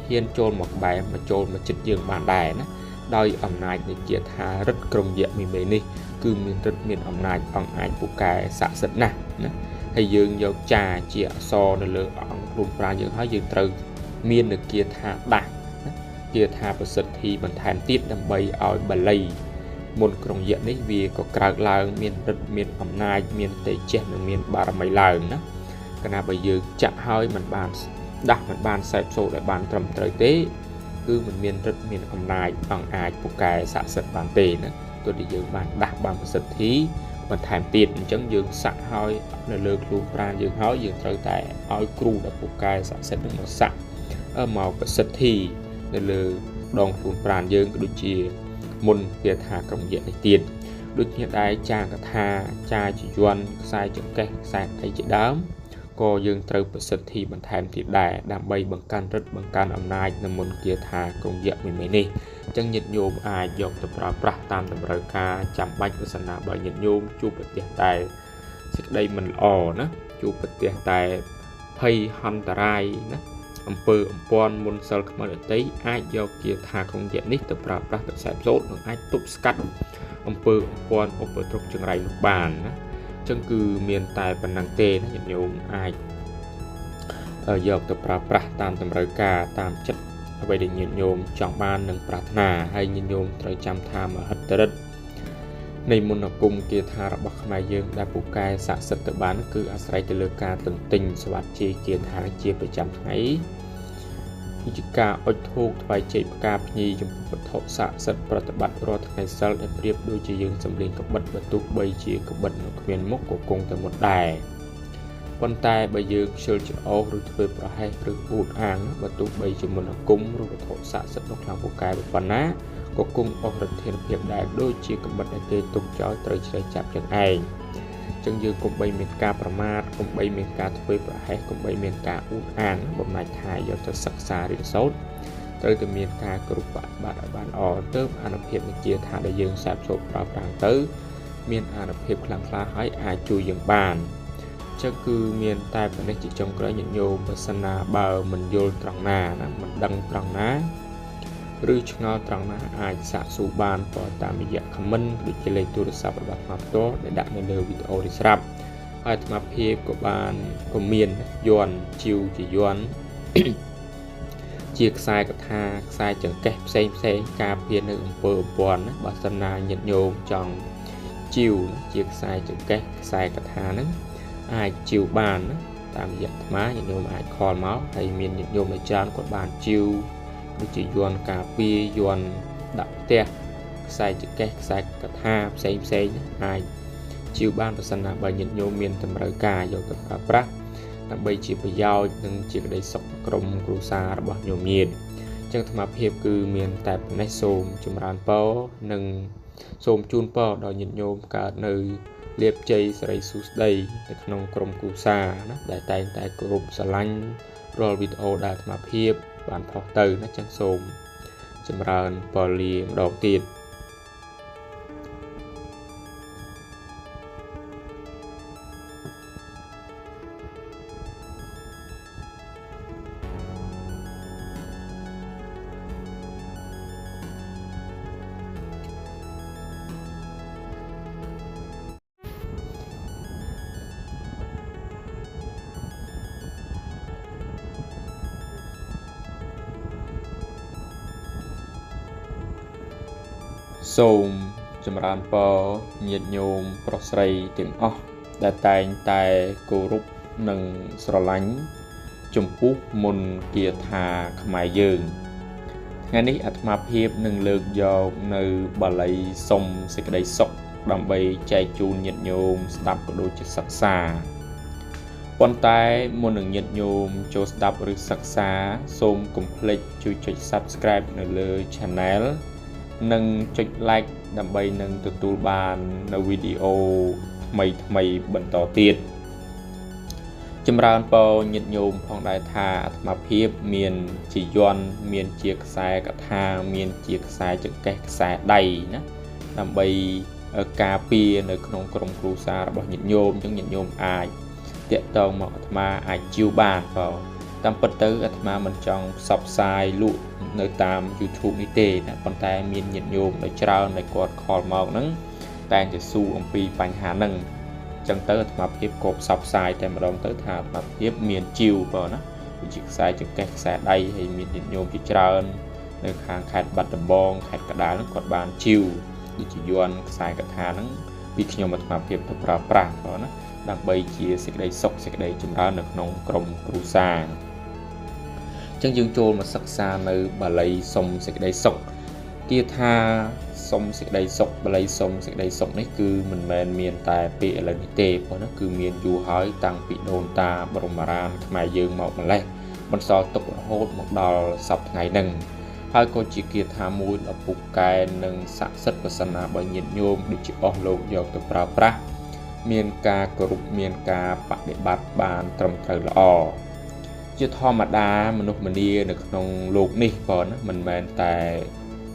hiên trôn một bài mà trôn mà chích dương bàn đài nó đôi ẩm này để chia tha rất công diện mình về đi cứ miền rất miền ẩm này bằng phụ cài xạ sật nè hay dương do trà chia so là lựa ẩm luôn ra những hóa dương từ miền được kia tha đạt kia tha và sật thì mình thành tiết đâm bay ở bà lây một công diện đấy vì có cào làng miền rất miền ẩm này miền tây chết là miền bà mày làng đó cái nào bây giờ chạm hơi mình bàn đặt mình bàn sẹp sổ để bàn trầm trời tế cứ mình miền rất miền ẩm này bằng phụ cài xạ sật bàn tề nữa tôi đi dương bàn đặt bàn sật thí mình thành tiết chẳng dương sạ hơi là lược luôn ra dương hói dương trời tại oi cru đã phụ cài xạ sật được một sạ ở màu của sật thì là lừa đòn luôn ra dương đôi chia môn kia thà công diện này tiền đôi hiện đại cha cả tha cha chỉ doan sai chữ cái sai ấy chỉ đám cô dương trời của sật thì mình thành thì đại đam bay bằng can rất bằng can ẩm nai là môn kia thà công diện mình mấy nè chẳng nhận nhôm dọc tập ra tam tập ra ca chạm bạch của sân nào bởi nhận nhôm chụp được tiền tài trước đây mình nó chụp được tiền tài pay hòn tarai âm pon môn sal không được thấy do kia thà không diện nít tập ra tập sẹp rốt được tụt cắt âm pon trục trường ray bàn chân cư miền tài bản năng tê nó nhận nhôm ở dọc tập ra tam tập ra ca tam chất vậy để nhận nhôm chọn ban nâng pratna hay nhận nhôm trời chăm tham ở hết đất này môn học cung kia tha bậc mai dương đã phụ cai xạ sật tự bán cứ áp từ lơ ca từng tình soạt chi kia tha chia phải chăm ấy chỉ ca oi thu phải chạy ca nhi trong vật thọ xạ sậtประบัติรอดngày sau đểเปรียบđôi chỉ dương sầm liên các bật bật tục bay chia các bật quyền mốc của cung từ một đài con tai bây giờ chơi chữ ô rồi về про hay rồi ụt áng và tụ bây giờ mình cung rồi thọ xạ sật nó làm phụ cai một phần á có cung ô rất thiên hiệp đại đôi chia các bật để tê tục cho tới chơi chạm chân ai chân dương cùng bay miền ca pramat cùng bay miền ca thuê pro hay cùng bay miền ca ụt áng bầm này thải do cho sắc xa đi sốt tới từ miền ca group bạn ở bàn ở tớp anh hiệp chia thả để dương sạp sốt vào tràng tới miền anh hiệp làm phá hỏi chui dương bàn chắc cứ miền tai phần này chỉ trong cái nhận nhôm và sân bờ mình vô trăng nà mình đăng trăng ná rư ngao trăng ná xả su bàn và tạm biệt comment được chỉ lấy tôi sắp đặt mặt tốt để đặt lên video đi sắp mà phía của bạn của miền yuan chiều chỉ yuan chia sai cả tha sai chẳng kẹp xem ca phía nơi bờ bòn và sân nhận nhôm trong chiều chia sai chẳng kẹp sai cả tha nữa ai chiều bànតាមរយៈអាញាតិញោមអាចខលមកហើយមានញាតិញោមដែលច្រើនគាត់បានជីវដូចជាយន់ការពារយន់ដាក់ផ្ទះខ្សែចង្កេះខ្សែកថាផ្សេងអាចជីវបានប្រសិនណាបើញាតិញោមមានតម្រូវការយកទៅប្រើប្រាស់ដើម្បីជាប្រយោជន៍និងជាក្តីសុខក្រុមគ្រួសាររបស់ញោមញាតិចឹងអាត្មាភាពគឺមានតែប៉ុណ្ណេះសូមចម្រើនពរនិងសូមជូនពរដល់ញាតិញោមកើតនៅលាភជ័យសិរីសួស្តីនៅក្នុងក្រុមគ្រួសារណាដែលតែងតែគោរពស្រឡាញ់រាល់វីដេអូដែលអាត្មាភាពបានផុសទៅណាចឹងសូមចម្រើនពរលាម្ដងទៀតសូមចម្រើនពរញាតិញោមប្រុសស្រីទាំងអស់ដែលតែងតែគោរពនិងស្រឡាញ់ចំពោះមន្តគាថាខ្មែរយើងថ្ងៃនេះអាត្មាភាពនឹងលើកយកនៅបាលីសុំសេចក្តីសុខដើម្បីចែកជូនញាតិញោមស្ដាប់ក៏ដូចជាសិក្សាប៉ុន្តែមុននឹងញាតិញោមចូលស្ដាប់ឬសិក្សាសូមកុំភ្លេចជួយចុច Subscribe នៅលើ Channel និងចុច like ដើម្បីនឹងទទួលបាននៅវីដេអូថ្មីបន្តទៀតចម្រើនពរញាតិញោមផងដែរថាអាត្មាភាពមានជាយន្តមានជាខ្សែកថាមានជាខ្សែចង្កេះខ្សែដៃណាដើម្បីការពារនៅក្នុងក្រុមគ្រួសាររបស់ញាតិញោមអញ្ចឹងញាតិញោមអាចតាក់ទងមកអាត្មាអាចជីវបានបងតាមពិតទៅអាត្មាមិនចង់ផ្សព្វផ្សាយលក់នៅតាម YouTube នេះទេណាប៉ុន្តែមានញាតិញោមដែលច្រើនដែលគាត់ខលមកហ្នឹងតែងតែសួរអំពីបញ្ហាហ្នឹងអញ្ចឹងទៅអាត្មាភាពក៏ផ្សព្វផ្សាយតែម្ដងទៅថាអាត្មាភាពមានជីវបងណាដូចជាខ្សែចង្កេះខ្សែដៃហើយមានញាតិញោមជាច្រើននៅខាងខេត្តបាត់ដំបងខេត្តកណ្ដាលហ្នឹងគាត់បានជីវដូចជាយន្តខ្សែកថាហ្នឹងពីខ្ញុំអាត្មាភាពទៅប្រើប្រាស់បងណាដើម្បីជាសេចក្តីសុខសេចក្តីចម្រើននៅក្នុងក្រុមគ្រួសារចឹងយើងចូលមកសិក្សានៅបាលីសុំសេចក្តីសុខគាថាសុំសេចក្តីសុខបាលីសុំសេចក្តីសុខនេះគឺមិនមែនមានតែពេលឥឡូវនេះទេប៉ុន្តែគឺមានយូរហើយតាំងពីដូនតាបរមរាមខ្មែរយើងមកម្លេះបន្សល់ទុករហូតមកដល់សប្តាហ៍ថ្ងៃហ្នឹងហើយក៏ជាគាថាមួយដ៏ពូកែនិងស័ក្តិសិទ្ធិប្រសិនណាបើញាតិញោមដូចជាអស់លោកយកទៅប្រើប្រាស់មានការគោរពមានការបដិបត្តិបានត្រឹមត្រូវល្អជាធម្មតាមនុស្សម្នានៅក្នុងโลกនេះបងណាមិនមែនតែ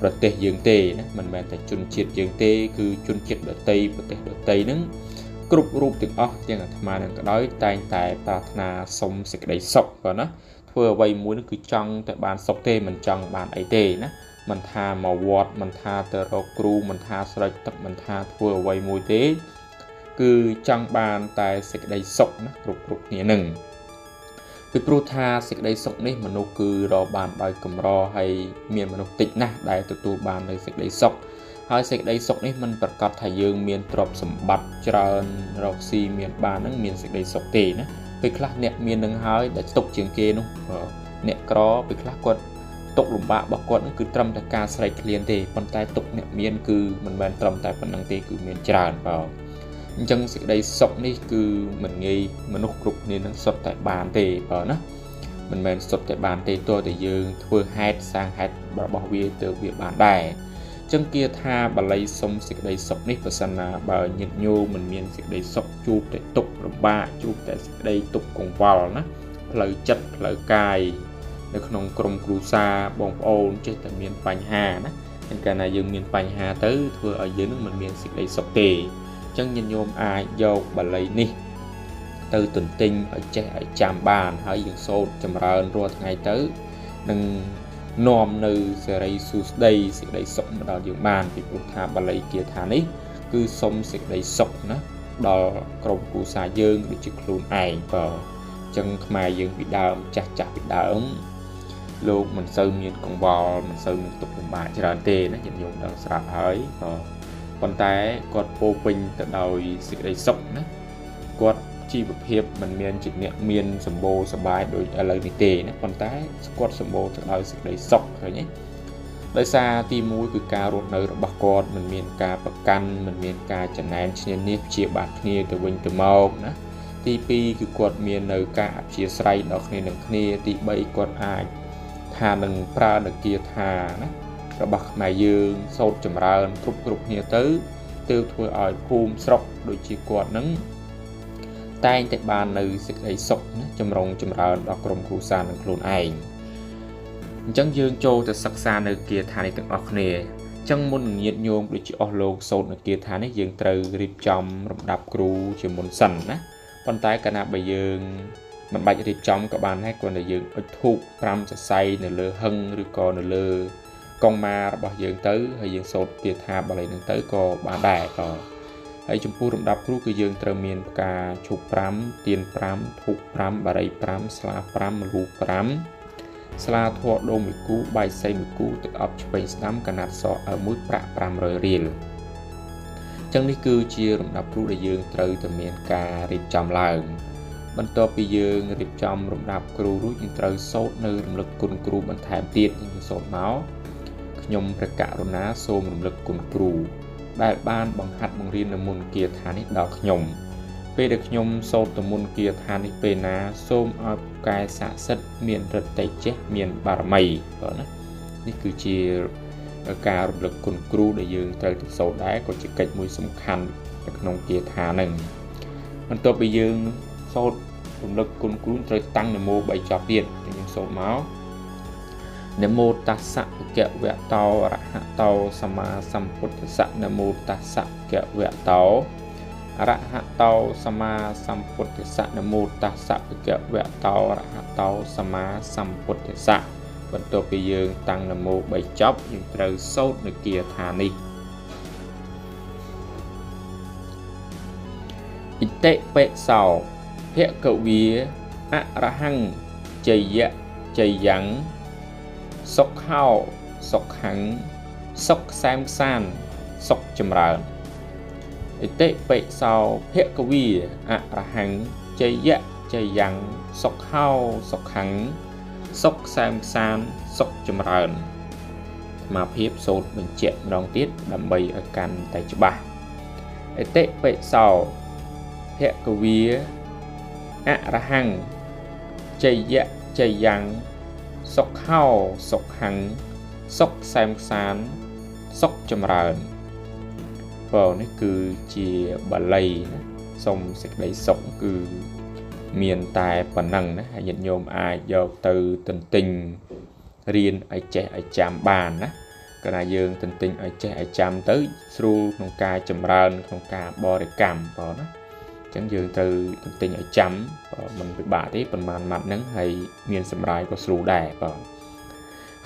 ប្រទេសយើងទេណាមិនមែនតែជនជាតិយើងទេគឺជនជាតិដទៃប្រទេសដទៃហ្នឹងគ្រប់រូបទាំងអស់ទាំងអាត្មានឹងក៏ដោយតែងតែប្រាថ្នាសុំសេចក្តីសុខបងណាធ្វើអ្វីមួយនឹងគឺចង់តែបានសុខទេមិនចង់បានអីទេណាមិនថាមកវត្តមិនថាទៅរកគ្រូមិនថាស្រេចទឹកមិនថាធ្វើអ្វីមួយទេគឺចង់បានតែសេចក្តីសុខណាគ្រប់គ្នានឹងពីព្រោះថាសេចក្តីសុខនេះមនុស្សគឺរកបានដោយកម្រហើយមានមនុស្សតិចណាស់ដែលទទួលបាននៅសេចក្តីសុខហើយសេចក្តីសុខនេះមិនប្រកាសថាយើងមានទ្រព្យសម្បត្តិច្រើនរកស៊ីមានបាននឹងមានសេចក្តីសុខទេណាពេលខ្លះអ្នកមាននឹងហើយដែលទុកជាងគេនោះអ្នកក្រពេលខ្លះគាត់ទុកលំបាករបស់គាត់នឹងគឺត្រឹមតែការស្រែកឃ្លានទេប៉ុន្តែទុកអ្នកមានគឺមិនមែនត្រឹមតែប៉ុណ្្នឹងទេគឺមានច្រើនបងអញ្ចឹងសេចក្តីសុខនេះគឺមិនងាយមនុស្សគ្រប់គ្នានឹងសុទ្ធតែបានទេបើណាមិនមែនសុទ្ធតែបានទេទោះតែយើងធ្វើហេតុសាងហេតុរបស់វាទៅវាបានដែរអញ្ចឹងគាថាបាលីសុំសេចក្តីសុខនេះប្រសិនណាបើញាតិញោមមិនមានសេចក្តីសុខជួបតែទុក្ខលំបាកជួបតែសេចក្តីទុក្ខកង្វល់ណាផ្លូវចិត្តផ្លូវកាយនៅក្នុងក្រុមគ្រួសារបងប្អូនចេះតែមានបញ្ហាណាតែកាលណាយើងមានបញ្ហាទៅធ្វើឲ្យយើងនឹងមិនមានសេចក្តីសុខទេចឹងញាតិញោមអាចយកបាលីនេះទៅទន្ទិញឲ្យចេះឲ្យចាំបានហើយយើងសូត្រចម្រើនរាល់ថ្ងៃទៅនឹងនាំនៅសេរីសួស្តីសេចក្តីសុខមកដល់យើងបានពីព្រោះថាបាលីគាថានេះគឺសុំសេចក្តីសុខណាដល់ក្រុមគ្រួសារយើងដូចជាខ្លួនឯងក៏ចឹងខ្មែរយើងពីដើមចាស់ពីដើមលោកមិនសូវមានកង្វល់មិនសូវមានទុក្ខលំបាកច្រើនទេណាញាតិញោមដឹងស្រាប់ហើយក៏ប៉ុន្តែគាត់ពោពេញទៅដោយសេចក្តីសុខណាគាត់ជ ជីវភាពមិនមានជាអ្នកមានសម្បូរសប្បាយដោយឥឡូវនេះទេណាប៉ុន្តែគាត់សម្បូរទៅដោយសេចក្តីសុខឃើញទេដោយសារទី1គឺការរស់នៅរបស់គាត់មិនមានការប្រកាន់មិនមានការចំណែនឈ្នានីសព្យាបាទគ្នាទៅវិញទៅមកណាទី2គឺគាត់មាននៅការអព្យាស្រ័យដល់គ្នានឹងគ្នាទី3គាត់អាចថានឹងប្រើនគាថាណារបស់ខ្មែរយើងសូត្រចម្រើនគ្រប់គ្នាទៅធ្វើឲ្យភូមិស្រុកដូចជាគាត់នឹងតែងតែបាននៅសេចក្តីសុខណាចម្រុងចម្រើនដល់ក្រុមគ្រួសារនិងខ្លួនឯងអញ្ចឹងយើងចូលទៅសិក្សានៅគាថានេះទាំងអស់គ្នាអញ្ចឹងមុននឹងញាតិញោមដូចជាអស់លោកសូត្រនៅគាថានេះយើងត្រូវរៀបចំរំដាប់គ្រូជាមុនសិនណាប៉ុន្តែកាលណាបើយើងមិនបាច់រៀបចំក៏បានដែរគ្រាន់តែយើងអុជធូប5សរសៃនៅលើហឹងឬក៏នៅលើកងម៉ារបស់យើងទៅហើយយើងសូត្រគាថាបាលីនឹងទៅក៏បានដែរក៏ហើយចំពោះរំដាប់គ្រូគឺយើងត្រូវមានផ្កាឈូក5ទៀន5ធូប5បារី5ស្លា5ម្លូ5ស្លាធម៌ដូង1គូបាយសី1គូទឹកអប់ឆ្វេងស្ដាំកណាត់សមួយប្រាក់500រៀលអញ្ចឹងនេះគឺជារំដាប់គ្រូដែលយើងត្រូវតែមានការរៀបចំឡើងបន្ទាប់ពីយើងរៀបចំរំដាប់គ្រូរួចយើងត្រូវសូត្រនៅរំលឹកគុណគ្រូបន្ថែមទៀតយើងសូត្រមកខ្ញុំព្រះករុណាសូមរំលឹកគុណគ្រូដែលបានបង្ហាត់បង្រៀននៅមុនគាថានេះដល់ខ្ញុំពេលដែលខ្ញុំសូត្រទៅមុនគាថានេះពេលណាសូមឲ្យកែស័ក្តិសិទ្ធិមានឫទ្ធិចេះមានបារមីបងណានេះគឺជាការរំលឹកគុណគ្រូដែលយើងត្រូវទៅសូត្រដែរក៏ជាកិច្ចមួយសំខាន់នៅក្នុងគាថាហ្នឹងបន្ទាប់ពីយើងសូត្ររំលឹកគុណគ្រូត្រូវតាំងនមោ3ចប់ទៀតយើងសូត្រមកនមោតស្សៈភគវតោអរហតោសម្មាសម្ពុទ្ធស្សៈនមោតស្សៈភគវតោអរហតោសម្មាសម្ពុទ្ធស្សៈនមោតស្សៈភគវតោអរហតោសម្មាសម្ពុទ្ធស្សៈបន្ទាប់ពីយើងតាំងនមោ3ចប់យើងត្រូវសូត្រនៅគាថានេះអិតិបិសោភគវាអរហង្គជយៈជយ៉ាងសុខហោសុខហੰសុខខ្សែមខ្សានសុខចម្រើនអិតិបិសោភគវាអរហង្គជយៈជយ៉ាងសុខហោសុខហੰសុខខ្សែមខ្សានសុខចម្រើនអាត្មាភាពសូត្របញ្ជាក់ម្ដងទៀតដើម្បីឲ្យកាន់តែច្បាស់អិតិបិសោភគវាអរហង្គជយៈជយ៉ាងសុខហោសុខហੰសុខខ្សែមខ្សានសុខចម្រើនបងនេះគឺជាបាលីណាសូមសេចក្តីសុខគឺមានតែប៉ុណ្ណឹងណាហើយញាតិញោមអាចយកទៅទន្ទិញរៀនឲ្យចេះឲ្យចាំបានណាកាលណាយើងទន្ទិញឲ្យចេះឲ្យចាំទៅស្រួលក្នុងការចម្រើនក្នុងការបរិកម្មបងណាអញ្ចឹងយើងត្រូវទន្ទិញឲ្យចាំមិនពិបាកទេប៉ុន្មានម៉ាត់ហ្នឹងហើយមានសម្រាយក៏ស្រួលដែរបង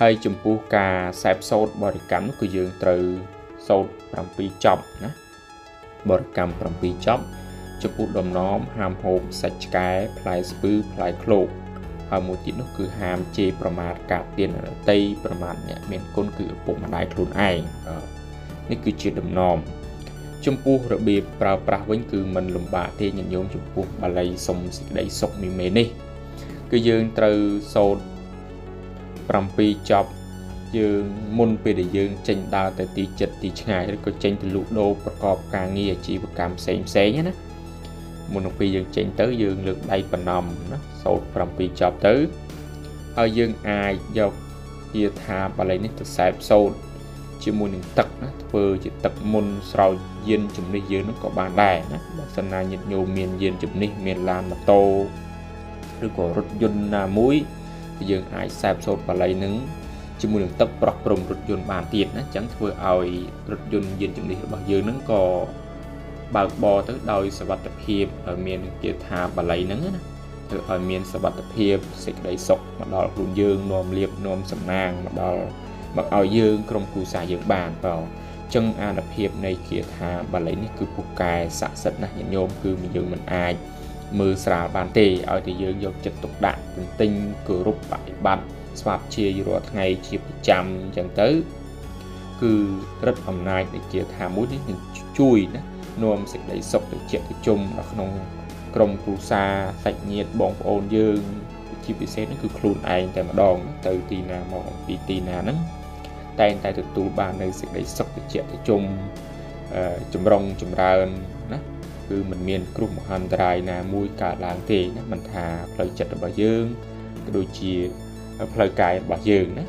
ហើយចំពោះការសែបសូត្របរិកម្មនោះគឺយើងត្រូវសូត្រ7ចប់ណាបរិកម្ម7ចប់ចំពោះដំណំហាមហូបសាច់ឆ្កែផ្លែស្ពឺផ្លែឃ្លោកហើយមួយទៀតនោះគឺហាមជេរប្រមាថការទានរតីប្រមាថអ្នកមានគុណគឺឪពុកម្ដាយខ្លួនឯងនេះគឺជាដំណំចំពោះរបៀបប្រើប្រាស់វិញគឺមិនលំបាកទេញាតិញោមចំពោះបាលីសុំសេចក្តីសុខនេះមេនេះគឺយើងត្រូវសូត្រ7ចប់យើងមុនពេលដែលយើងចេញដើរទៅទីចិត្តទីឆ្ងាយឬក៏ចេញទៅលក់ដូរប្រកបការងារអាជីវកម្មផ្សេងណាមុនពេលយើងចេញទៅយើងលើកដៃប្រណម្យណាសូត្រ7ចប់ទៅហើយយើងអាចយកគាថាបាលីនេះទៅសែបសូត្រជាមួយនឹងទឹកណាធ្វើជាទឹកមុនស្រោចយានជំនិះយើងនោះក៏បានដែរណាបើសិនណាញាតិញោមមានយានជំនិះមានឡានម៉ូតូឬក៏រថយន្តណាមួយយើងអាចសែបសូត្របាលីនឹងជាមួយនឹងទឹកប្រោះព្រំរថយន្តបានទៀតណាអញ្ចឹងធ្វើឲ្យរថយន្តយានជំនិះរបស់យើងនឹងក៏បើកបរទៅដោយសុវត្ថិភាពឲ្យមានគាថាបាលីហ្នឹងណាធ្វើឲ្យមានសុវត្ថិភាពសេចក្តីសុខមកដល់ខ្លួនយើងនាំលៀបនាំសំណាងមកដល់មកឲ្យយើងក្រុមគ្រួសារយើងបានបើអញ្ចឹងអានុភាពនៃគាថាបាលីនេះគឺពូកែស័ក្តិសិទ្ធិណាស់ញាតិញោមគឺយើងមិនអាចមើលស្រាលបានទេឲ្យតែយើងយកចិត្តទុកដាក់ទន្ទិញគោរពបប្រតិបត្តិស្វាប់ជារាល់ថ្ងៃជាប្រចាំអញ្ចឹងទៅគឺរិទ្ធអំណាចនៃគាថាមួយនេះនឹងជួយណានាំសេចក្តីសុខទៅជាទៅជុំនៅក្នុង ក្រុមគ្រួសារសាច់ញាតិបងប្អូនយើងជាពិសេសហ្នឹងគឺខ្លួនឯងតែម្ដងទៅទីណាមកពីទីណាហ្នឹងតែងតែទទួលបាននៅសេចក្តីសុខត្រជាក់ត្រជុំចម្រុងចម្រើនណាគឺមិនមានគ្រោះមហន្តរាយណាមួយកើតឡើងទេណាមិនថាផ្លូវចិត្តរបស់យើងក៏ដូចជាផ្លូវកាយរបស់យើងណា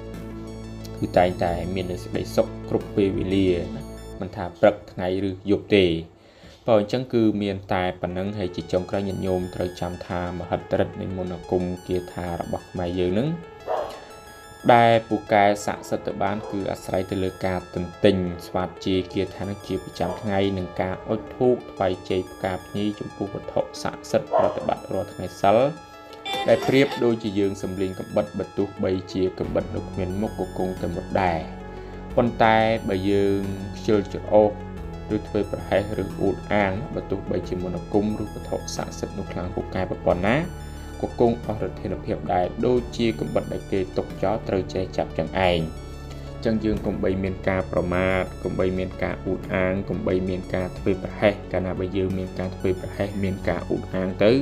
គឺតែងតែមានសេចក្តីសុខគ្រប់ពេលវេលាណាមិនថាព្រឹកថ្ងៃឬយប់ទេបើអញ្ចឹងគឺមានតែប៉ុណ្្នឹងហើយជាចុងក្រោយញាតិញោមត្រូវចាំថាមហិទ្ធិឫទ្ធិនៃមន្តអាគមគាថារបស់ខ្មែរយើងនឹងដែលពូកែស័ក្តិសិទ្ធិទៅបានគឺអាស្រ័យទៅលើការទន្ទិញស្វាតជាគាថានឹងជាប្រចាំថ្ងៃនិងការអុជធូបថ្វាយជ័យផ្កាភ្ញីចំពោះវត្ថុស័ក្តិសិទ្ធិប្រតិបត្តិរាល់ថ្ងៃសិលដែលប្រៀបដូចជាយើងសំលេងកំបិតបើទោះបីជាកំបិតនៅគ្មានមុខក៏គង់តែមុតដែរប៉ុន្តែបើយើងខ្ជិលច្រអូសឬធ្វើប្រហែសឬអួតអាងបើទោះបីជាមន្តអាគមឬវត្ថុស័ក្តិសិទ្ធិនោះខ្លាំងពូកែប៉ុណ្ណាក៏គង់អស់រថនភាពដែរដូចជាកំបិតដែលគេຕົកចោលត្រូវចេះចាប់ចឹងឯងចឹងយើងកុំបីមានការប្រមាថកុំបីមានការអួតអាងកុំបីមានការធ្វើប្រហែសកាលណាបើយើងមានការធ្វើប្រហែសមានការអួតអាងទៅឫ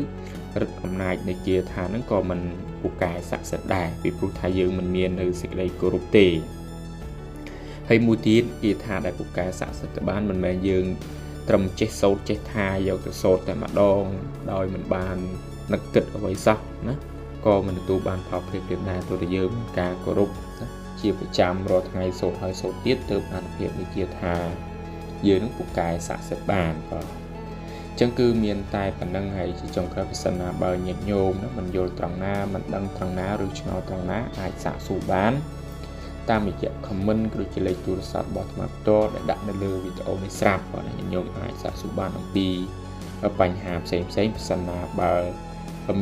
ទ្ធិអំណាចនៃគាថាហ្នឹងក៏មិនពូកែស័ក្តិសិទ្ធិដែរពីព្រោះថាយើងមិនមាននៅសេចក្តីគោរពទេហើយមួយទៀតគាថាដែលពូកែស័ក្តិសិទ្ធិបានមិនមែនយើងត្រឹមចេះសូត្រចេះថាយកទៅសូត្រតែម្ដងដោយមិនបាននឹកគិតអ្វីសោះណាក៏មិនទទួលបានផលប្រយោជន៍ដែរទោះតែយើងមានការគោរពជាប្រចាំរាល់ថ្ងៃសូត្រហើយសូត្រទៀតទើបអនុភាពនៃគាថាយើងនឹងពូកែស័ក្តិសិទ្ធិបានបាទអញ្ចឹងគឺមានតែប៉ុណ្្នឹងហើយជាចុងក្រោយពិសិដ្ឋណាបើញាតិញោមណាមិនយល់ត្រង់ណាមិនដឹងត្រង់ណាឬឆ្ងល់ត្រង់ណាអាចសាកសួរបានតាមរយៈ comment ឬជាលេខទូរស័ព្ទរបស់អាត្មាផ្ទាល់ដែលដាក់នៅលើវីដេអូនេះស្រាប់បាទញាតិញោមអាចសាកសួរបានអំពីបញ្ហាផ្សេងពិសិដ្ឋណាបើ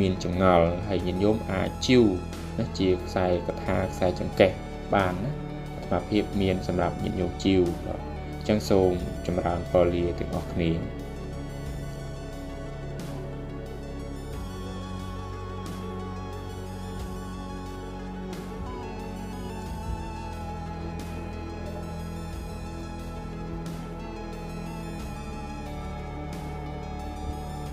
មានចម្ងល់ហើយញាតិញោមអាចជីវណាជាខ្សែកថាខ្សែចង្កេះបានណាអាត្មាភាពមានសម្រាប់ញាតិញោមជីវបាទអញ្ចឹងសូមចម្រើនពរលាទាំងអស់គ្នា